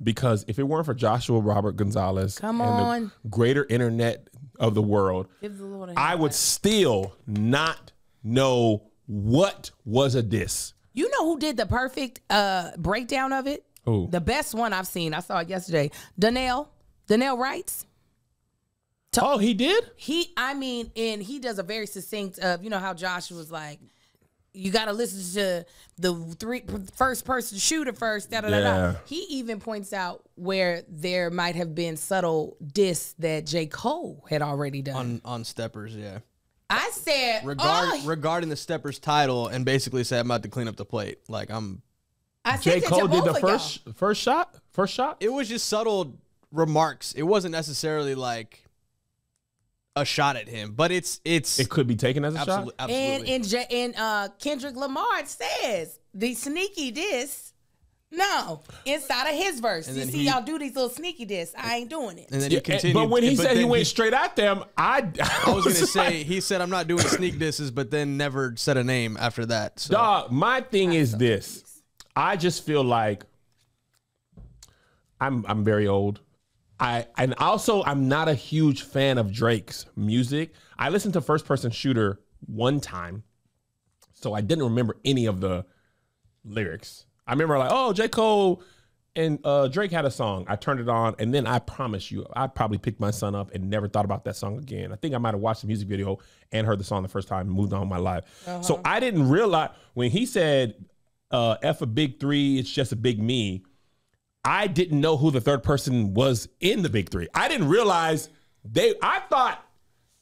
because if it weren't for Joshua Robert Gonzalez and the greater internet of the world, I would still not know what was a diss. You know who did the perfect breakdown of it? Who? The best one I've seen, I saw it yesterday. Donnell writes. Oh, he did? And he does a very succinct of, you know how Josh was like, you got to listen to the first person shooter first. Da, da, da, da. He even points out where there might have been subtle diss that J. Cole had already done. On Steppers, yeah. I said, regarding the Steppers title, and basically said, I'm about to clean up the plate. Like, J. Cole did the first shot? First shot? It was just subtle remarks. It wasn't necessarily like a shot at him, but it could be taken as a shot. Absolutely. And Kendrick Lamar says the sneaky diss. No, inside of his verse. You see, y'all do these little sneaky diss. I ain't doing it. And then he continued. But when he said he went straight at them, I was going to say, he said, I'm not doing sneak disses, but then never said a name after that. So. Dog, my thing is this. I just feel like I'm very old. I'm not a huge fan of Drake's music. I listened to First Person Shooter one time, so I didn't remember any of the lyrics. I remember like, oh, J. Cole and Drake had a song. I turned it on, and then I promise you, I probably picked my son up and never thought about that song again. I think I might have watched the music video and heard the song the first time and moved on with my life. So I didn't realize when he said, F a big three, it's just a big me. I didn't know who the third person was in the big three. I didn't realize I thought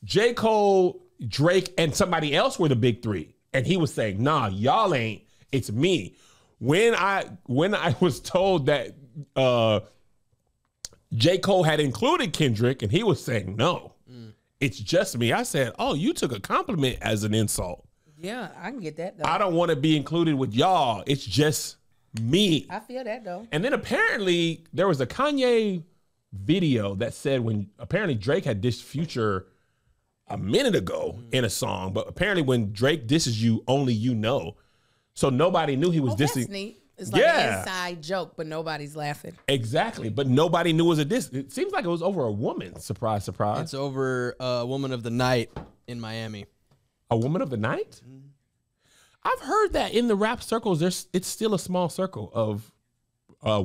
J. Cole, Drake, and somebody else were the big three. And he was saying, nah, y'all ain't, it's me. When I was told that J. Cole had included Kendrick and he was saying, no, it's just me. I said, oh, you took a compliment as an insult. Yeah, I can get that though. I don't want to be included with y'all. It's just me. I feel that though. And then apparently there was a Kanye video that said when apparently Drake had dissed Future a minute ago in a song, but apparently when Drake disses you, only you know. So nobody knew he was dissing. That's neat. It's like an inside joke, but nobody's laughing. Exactly. But nobody knew it was a diss. It seems like it was over a woman. Surprise, surprise. It's over a Woman of the Night in Miami. A Woman of the Night? I've heard that in the rap circles, it's still a small circle of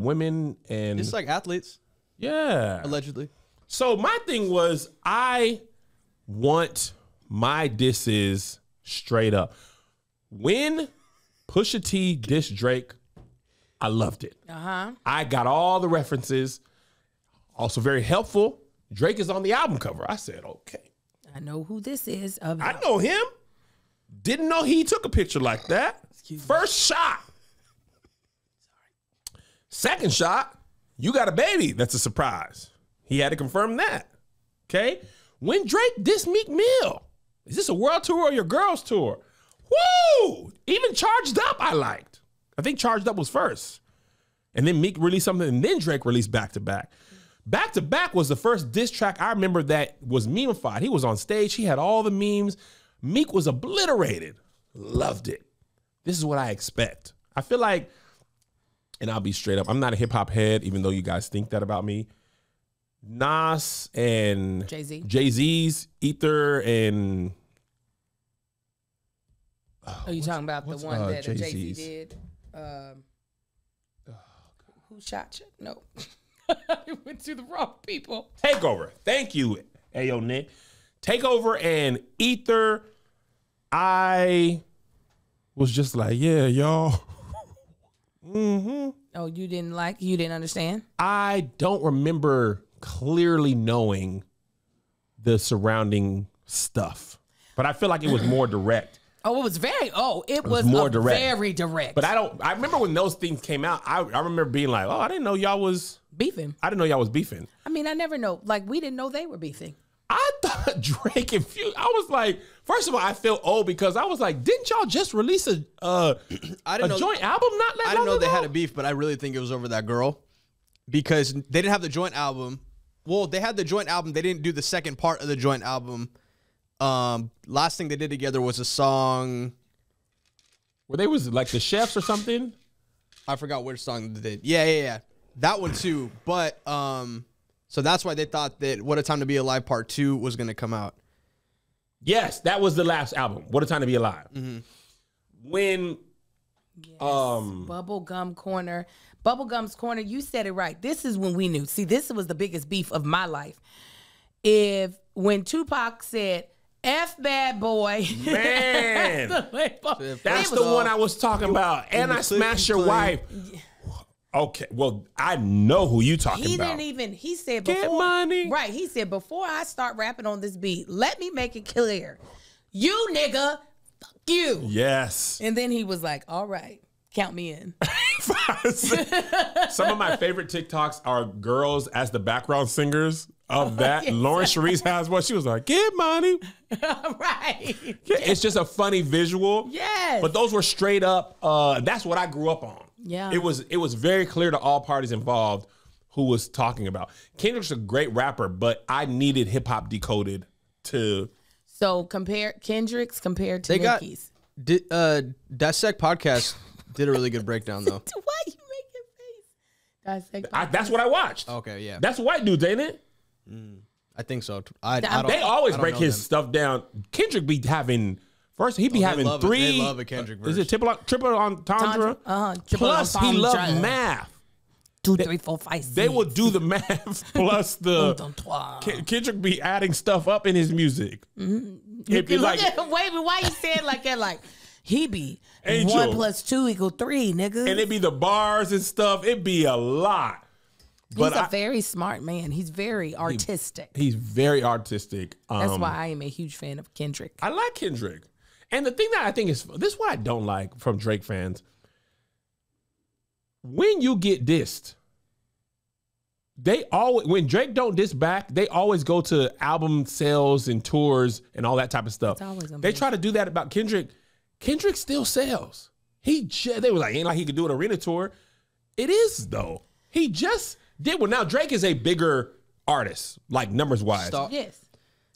women and... It's like athletes. Yeah. Allegedly. So my thing was, I want my disses straight up. When Pusha T dissed Drake, I loved it. I got all the references. Also very helpful. Drake is on the album cover. I said, okay. I know who this is. I know him. Didn't know he took a picture like that. First shot. Second shot, you got a baby. That's a surprise. He had to confirm that. Okay? When Drake dissed Meek Mill, is this a world tour or your girls tour? Woo! Even Charged Up I liked. I think Charged Up was first. And then Meek released something, and then Drake released Back to Back. Back to Back was the first diss track I remember that was memeified. He was on stage. He had all the memes. Meek was obliterated. Loved it. This is what I expect. I feel like, and I'll be straight up, I'm not a hip hop head, even though you guys think that about me. Nas and Jay-Z's Ether and... Are you talking about the one that Jay-Z did? Who shot you? No. I went to the wrong people. Takeover. Thank you, Ayo Nick. Takeover and Ether. I was just like, yeah, y'all. Oh, you didn't understand? I don't remember clearly knowing the surrounding stuff, but I feel like it was more direct. Oh, it was more direct. Very direct. But I remember when those things came out, I remember being like, oh, I didn't know y'all was beefing. I didn't know y'all was beefing. I mean, I never know. Like, we didn't know they were beefing. I thought Drake and Future, I was like, first of all, I feel old because I was like, didn't y'all just release a joint album not that I didn't know they had a beef, but I really think it was over that girl because they didn't have the joint album. Well, they had the joint album. They didn't do the second part of the joint album. Last thing they did together was a song. Where they was like the Chefs or something? I forgot which song they did. Yeah. That one too. But, so that's why they thought that What a Time to Be Alive Part 2 was going to come out. Yes, that was the last album. What a Time to Be Alive. When Yes. Bubblegum Corner. Bubblegum's Corner, you said it right. This is when we knew. See, this was the biggest beef of my life. When Tupac said, F bad boy. Man. That's the one I was talking about. And I smashed your wife. Okay, well, I know who you talking about. He said before. Money. Right, he said, before I start rapping on this beat, let me make it clear. You nigga, fuck you. Yes. And then he was like, all right, count me in. Some of my favorite TikToks are girls as the background singers of that. Yes. Lauren Cherise has one. She was like, get money. Right. Yeah, it's just a funny visual. Yes. But those were straight up, that's what I grew up on. Yeah. It was very clear to all parties involved who was talking about. Kendrick's a great rapper, but I needed hip hop decoded to. So compare Kendrick's compared to Nicki's. Dissect Podcast did a really good breakdown though. Why you making face? Dissect. That's what I watched. Okay, yeah. That's white dudes, ain't it? I think so. They always break his stuff down. Kendrick be having. First, he be having three. They love a Kendrick verse. Is it triple entendre? Plus, he loved math. 2, 3, 4, 5, 6. They will do the math plus the. Kendrick be adding stuff up in his music. It'd be like, wait, why you say it like that? Like he be Angel. 1 + 2 = 3, nigga. And it'd be the bars and stuff. It'd be a lot. But he's a very smart man. He's very artistic. He's very artistic. That's why I am a huge fan of Kendrick. I like Kendrick. And the thing that I think is, this is what I don't like from Drake fans. When you get dissed, when Drake don't diss back, they always go to album sales and tours and all that type of stuff. They try to do that about Kendrick. Kendrick still sells. They were like, ain't like he could do an arena tour. It is though. He just did one. Now Drake is a bigger artist, like numbers wise. Yes.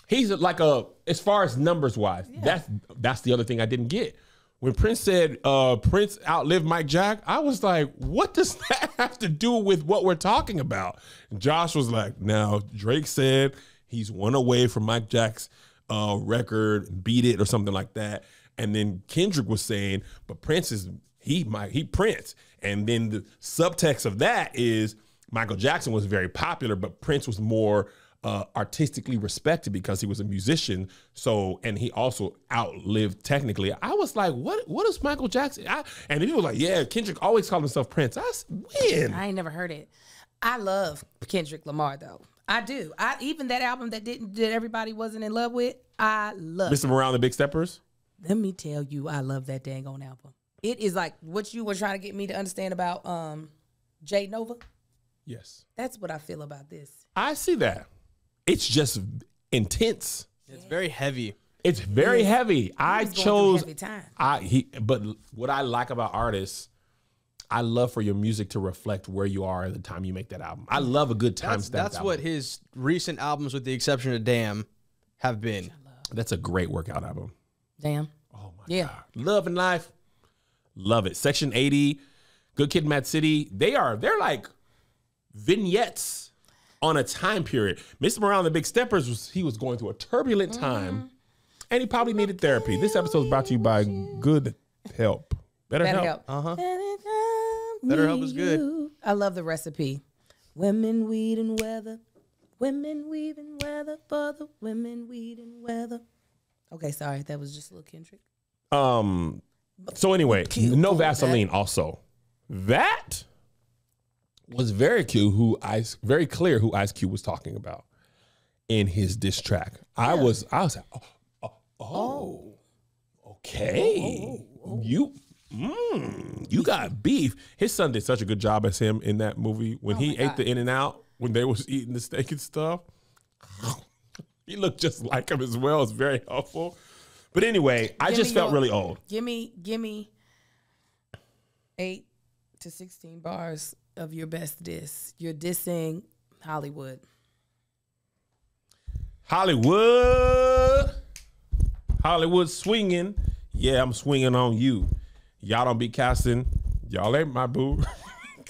He's like as far as numbers wise, that's the other thing I didn't get. When Prince said Prince outlived Mike Jack, I was like, what does that have to do with what we're talking about? And Josh was like, now Drake said he's one away from Mike Jack's record, beat it or something like that. And then Kendrick was saying, but Prince is he Prince. And then the subtext of that is Michael Jackson was very popular, but Prince was more artistically respected because he was a musician. So, and he also outlived technically. I was like, what is Michael Jackson? And people were like, yeah, Kendrick always called himself Prince. When? I ain't never heard it. I love Kendrick Lamar though. I do. Even that album that everybody wasn't in love with, I love. Mr. Morale and the Big Steppers? Let me tell you, I love that dang on album. It is like what you were trying to get me to understand about Jay Nova. Yes. That's what I feel about this. I see that. It's just intense. It's very heavy. It's very heavy. I chose. Heavy time. But what I like about artists, I love for your music to reflect where you are at the time you make that album. I love a good timestamp. That's what his recent albums, with the exception of Damn, have been. That's a great workout album. Damn. Oh my God. Love and Life. Love it. Section 80, Good Kid, Mad City. They're like vignettes on a time period. Mr. Morale and the Big Steppers, he was going through a turbulent time, and he probably needed therapy. This episode is brought to you by Good Help. Better Help. Better Help is good. I love the recipe. Women, weed, and weather. Women, weed, and weather for the women, weed, and weather. Okay, sorry. That was just a little Kendrick. So anyway, No Vaseline also. That was very clear who Ice Cube was talking about in his diss track. Yeah. I was like, okay. You got beef. His son did such a good job as him in that movie when he ate the In-N-Out when they was eating the steak and stuff. He looked just like him as well. It's very helpful. But anyway, I just felt really old. Give me 8 to 16 bars of your best diss. You're dissing Hollywood. Hollywood swinging. Yeah, I'm swinging on you. Y'all don't be casting. Y'all ain't my boo.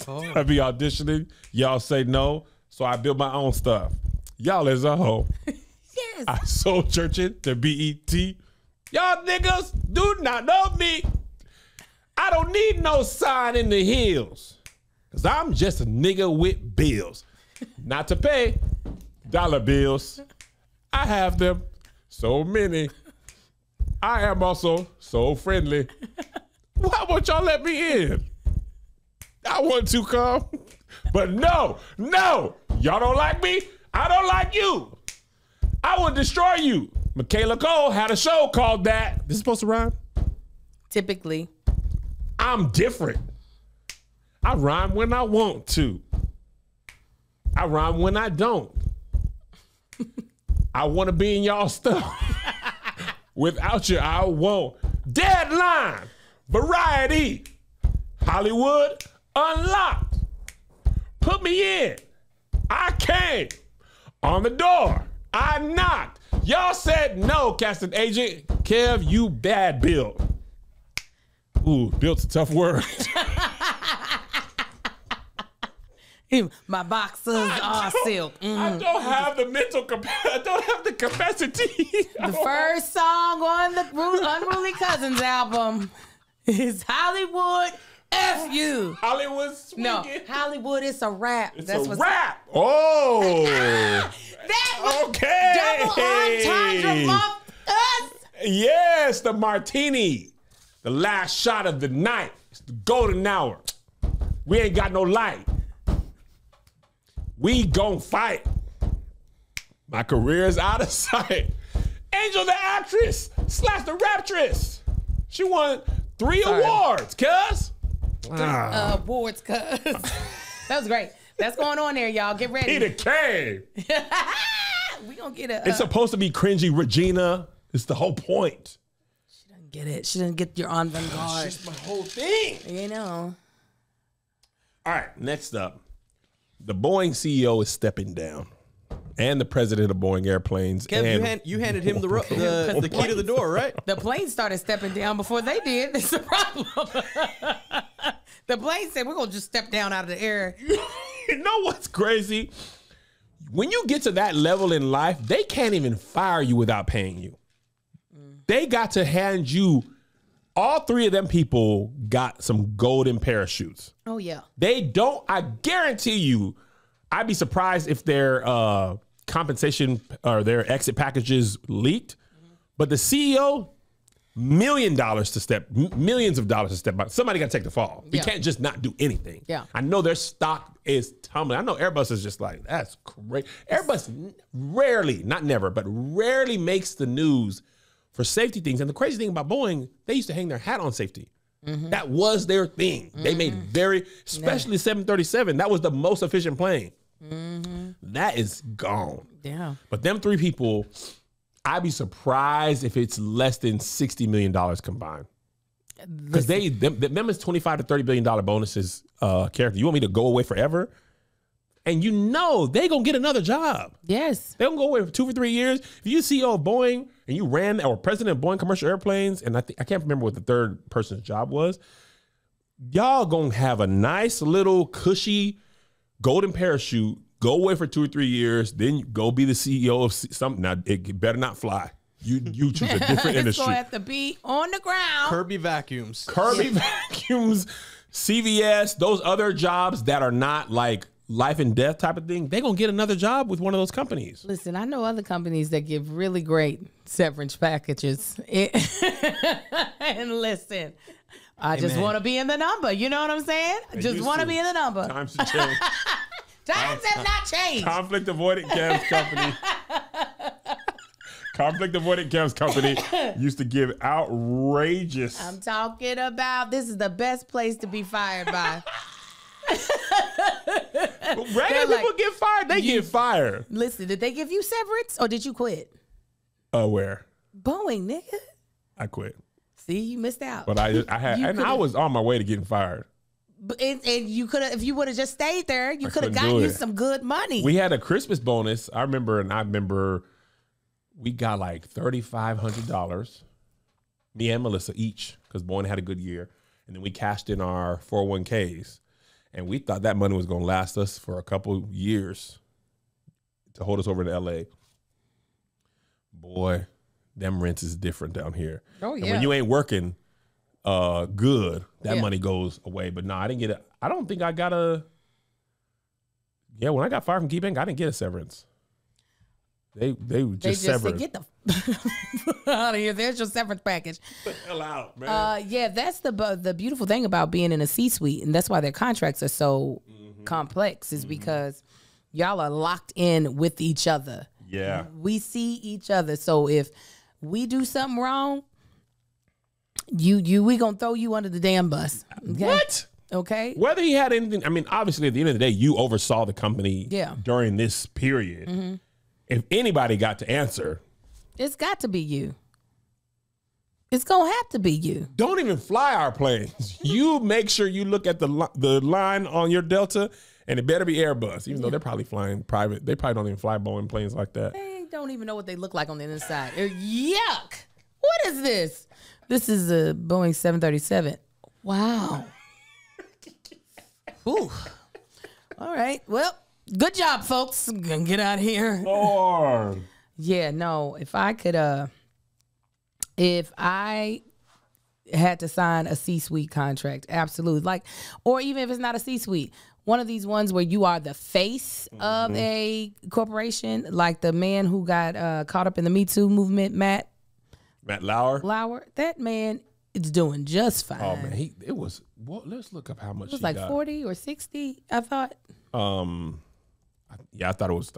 I be auditioning. Y'all say no. So I build my own stuff. Y'all is a hoe. Yes. I sold church it to BET. Y'all niggas do not know me. I don't need no sign in the hills, because I'm just a nigga with bills. Not to pay, dollar bills. I have them, so many. I am also so friendly. Why won't y'all let me in? I want to come, but no. Y'all don't like me, I don't like you. I will destroy you. Michaela Cole had a show called that. This is supposed to rhyme? Typically. I'm different. I rhyme when I want to. I rhyme when I don't. I want to be in y'all stuff. Without you, I won't. Deadline, Variety, Hollywood Unlocked. Put me in. I came. On the door, I knocked. Y'all said no, casting agent. Kev, you bad built. Ooh, built's a tough word. My boxers are silk. I don't have the mental capacity. I don't have the capacity. The first song on the Unruly Cousins album is Hollywood F You. Hollywood swinging. No, Hollywood is a rap. It's a rap. Oh. That was okay. double entendre among us. Yes, the martini. The last shot of the night. It's the golden hour. We ain't got no light. We gon' fight. My career is out of sight. Angel the actress / the raptress. She won 3 awards, cuz. Awards, cuz. That was great. That's going on there, y'all. Get ready. Peter Kane. We gonna get a. It's supposed to be cringy Regina. It's the whole point. She doesn't get it. She doesn't get your avant-garde. It's just my whole thing. You know. All right, next up. The Boeing CEO is stepping down, and the president of Boeing Airplanes. Kev, you handed him the key to the door, right? The plane started stepping down before they did. That's the problem. The plane said, we're going to just step down out of the air. You know what's crazy? When you get to that level in life, they can't even fire you without paying you. They got to hand you, all 3 of them people got some golden parachutes. Oh, yeah. They don't, I guarantee you, I'd be surprised if their compensation or their exit packages leaked. But the CEO, millions of dollars to step out. Somebody got to take the fall. You can't just not do anything. Yeah. I know their stock is tumbling. I know Airbus is just like, that's great. Airbus rarely, not never, but rarely makes the news for safety things. And the crazy thing about Boeing, they used to hang their hat on safety. That was their thing. They made especially 737, that was the most efficient plane. That is gone. Yeah. But them 3 people, I'd be surprised if it's less than $60 million combined. Because them is $25 to $30 billion bonuses, character. You want me to go away forever? And you know they gonna get another job. Yes. They gonna go away for 2 or 3 years. If you CEO of Boeing and you ran or president of Boeing Commercial Airplanes, and I can't remember what the third person's job was, y'all gonna have a nice little cushy golden parachute, go away for 2 or 3 years, then go be the CEO of something. Now it better not fly. You choose a different industry. It's gonna have to be on the ground. Kirby Vacuums, CVS, those other jobs that are not like life and death type of thing, they gonna get another job with one of those companies. Listen, I know other companies that give really great severance packages. And listen, I just want to be in the number. You know what I'm saying? Just want to be in the number. Times have changed. Times have not changed. Conflict avoidant Cam's company. Conflict avoidant Cam's company used to give outrageous. I'm talking about this is the best place to be fired by. Regular people get fired. They get fired. Listen, did they give you severance or did you quit? Where? Boeing, nigga. I quit. See, you missed out. But I was on my way to getting fired. And you could have, if you would have just stayed there, you could have gotten you some good money. We had a Christmas bonus. I remember we got like $3,500, me and Melissa each, because Boeing had a good year. And then we cashed in our 401ks. And we thought that money was going to last us for a couple years to hold us over to LA. Boy, them rents is different down here. Oh, yeah. And when you ain't working, good, that Yeah. money goes away. But no, I didn't get it. I don't think I got a. Yeah, when I got fired from KeyBank, I didn't get a severance. They just severed. said, get the out of here. There's your severance package. Get the hell out, man. Yeah, that's the beautiful thing about being in a C-suite, and that's why their contracts are so complex, is because y'all are locked in with each other. Yeah. We see each other. So if we do something wrong, we gonna throw you under the damn bus. Okay? What? Okay. Whether he had anything, I mean, obviously at the end of the day, you oversaw the company during this period. If anybody got to answer, it's got to be you. It's gonna have to be you. don't even fly our planes. You make sure you look at the line on your Delta, and it better be Airbus, even though they're probably flying private. They probably don't even fly Boeing planes like that. They don't even know what they look like on the inside. Yuck. What is this? This is a Boeing 737. Wow. Ooh. All right. Well, good job, folks. I'm gonna get out of here. Lord. Yeah, no. If I had to sign a C-suite contract, absolutely. Like, or even if it's not a C-suite, one of these ones where you are the face of a corporation, like the man who got caught up in the Me Too movement, Matt Lauer. That man is doing just fine. Oh man, it was. Well, let's look up how much It was he like got. 40 or 60, I thought. Yeah, I thought it was.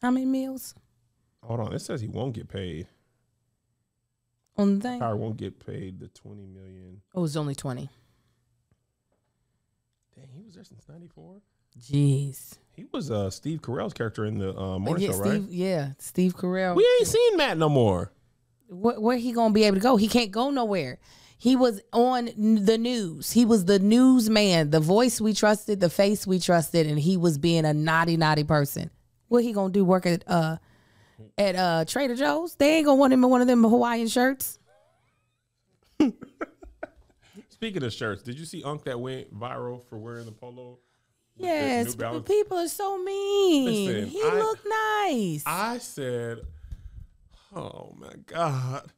How many meals Hold on, it says he won't get paid. on the thing? Power won't get paid the $20 million. Oh, it was only 20. Dang, he was there since '94. Jeez. He was Steve Carell's character in the morning show, right? Steve Carell. We ain't seen Matt no more. Where he gonna be able to go? He can't go nowhere. He was on the news. He was the newsman, the voice we trusted, the face we trusted, and he was being a naughty person. What he gonna do? Work at Trader Joe's? They ain't gonna want him in one of them Hawaiian shirts. Speaking of shirts, did you see Unc that went viral for wearing the polo? Yes, but people are so mean. Listen, He looked nice. I said, oh my God.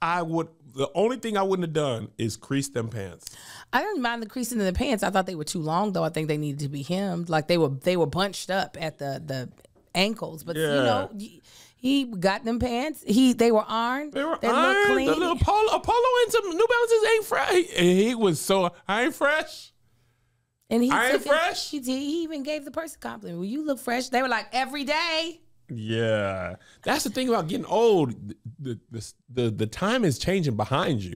The only thing I wouldn't have done is crease them pants. I didn't mind the creasing in the pants. I thought they were too long, though. I think they needed to be hemmed. Like they were bunched up at the ankles. But you know, he got them pants. They were ironed. They were They ironed. looked clean. The little Polo and some New Balances ain't fresh. He was so, I ain't fresh. And I ain't fresh. He even gave the person a compliment. Well, you look fresh. They were like, every day. Yeah, that's the thing about getting old. The time is changing behind you.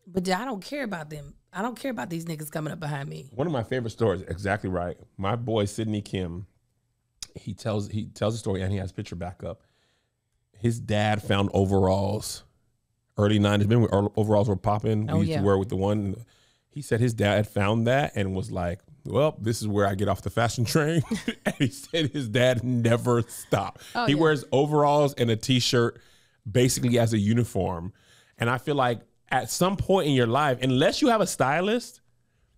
But I don't care about them. I don't care about these niggas coming up behind me. One of my favorite stories, exactly right. My boy Sidney Kim, he tells a story and he has a picture back up. His dad found overalls, early 90s. Remember when overalls were popping? We used to wear with the one. He said his dad found that and was like, well, this is where I get off the fashion train. And he said his dad never stopped. He wears overalls and a T-shirt basically as a uniform. And I feel like at some point in your life, unless you have a stylist,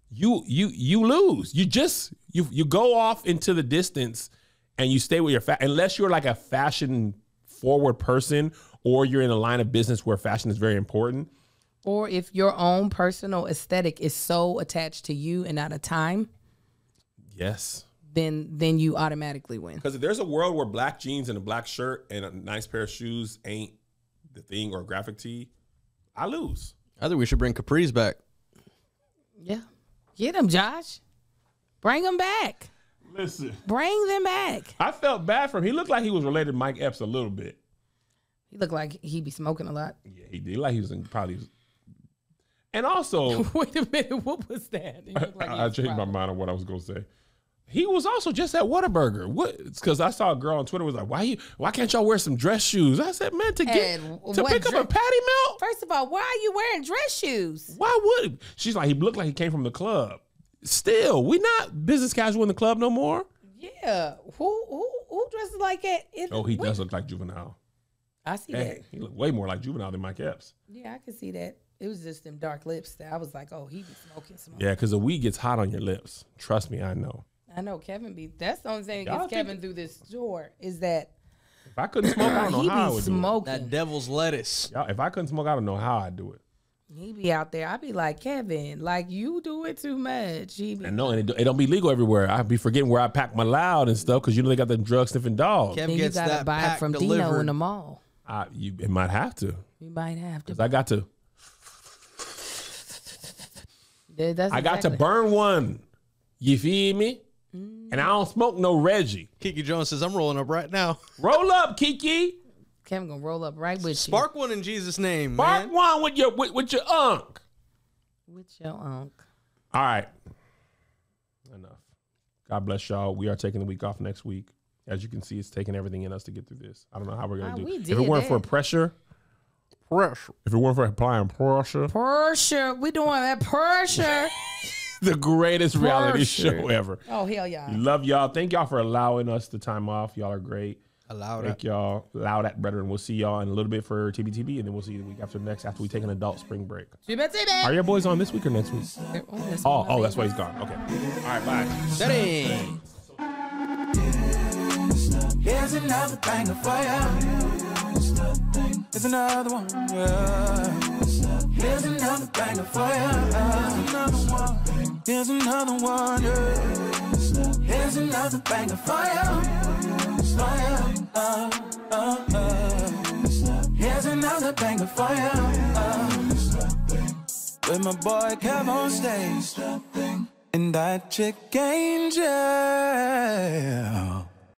you lose. You go off into the distance and you stay with your unless you're like a fashion forward person or you're in a line of business where fashion is very important. Or if your own personal aesthetic is so attached to you and not a time. Yes. Then you automatically win. Because if there's a world where black jeans and a black shirt and a nice pair of shoes ain't the thing, or a graphic tee, I lose. I think we should bring capris back. Yeah. Get them, Josh. Bring them back. Listen. Bring them back. I felt bad for him. He looked like he was related to Mike Epps a little bit. He looked like he'd be smoking a lot. Yeah, he did. Like he was probably. And also. Wait a minute. What was that? I changed my mind on what I was going to say. He was also just at Whataburger. What? Because I saw a girl on Twitter was like, why can't y'all wear some dress shoes? I said, man, to pick up a patty melt? First of all, why are you wearing dress shoes? Why would? She's like, he looked like he came from the club. Still, we not business casual in the club no more. Yeah. Who dresses like that? He does look like Juvenile. I see that. He looked way more like Juvenile than Mike Epps. Yeah, I can see that. It was just them dark lips that I was like, oh, he be smoking some. Yeah, because the weed gets hot on your lips. Trust me, I know. I know Kevin be. That's the only thing that gets Kevin through this door is that If I couldn't smoke, I don't know how I would do it. smoking. That devil's lettuce. Y'all, if I couldn't smoke, I don't know how I'd do it. He be out there. I be like, Kevin, like you do it too much. He be And no, and it don't be legal everywhere. I be forgetting where I pack my loud and stuff because you know they got the drug sniffing dogs. Kev then you gets gotta that buy it pack from delivered. Dino in the mall. It might have to. You might have to. Cause I got to. That's I got to burn one. You feel me? And I don't smoke no Reggie. Kiki Jones says, I'm rolling up right now. Roll up, Kiki. Kevin gonna roll up right with Spark one in Jesus' name, Spark man. one with your unk. you. With your unk. All right. Enough. God bless y'all. We are taking the week off next week. As you can see, it's taking everything in us to get through this. I don't know how we're gonna do. We If did it weren't that. for pressure. If it weren't for applying pressure, Pressure. We doing that pressure. the greatest reality Pressure. show ever. Oh hell yeah. Love y'all. Thank y'all for allowing us the time off. Y'all are great. Thank y'all. Allow that, brethren. We'll see y'all in a little bit for TBTB, and then we'll see you the week after next after we take an adult spring break. Are your boys on this week or next week? Oh, that's why he's gone. Okay. All right, bye. Steady. Here's another banger for ya. Here's another one. Yeah. Here's another banger for ya. Here's another one. Yeah. Here's another banger for ya. Here's another banger for ya. With my boy Kev on stage, and that chick Angel.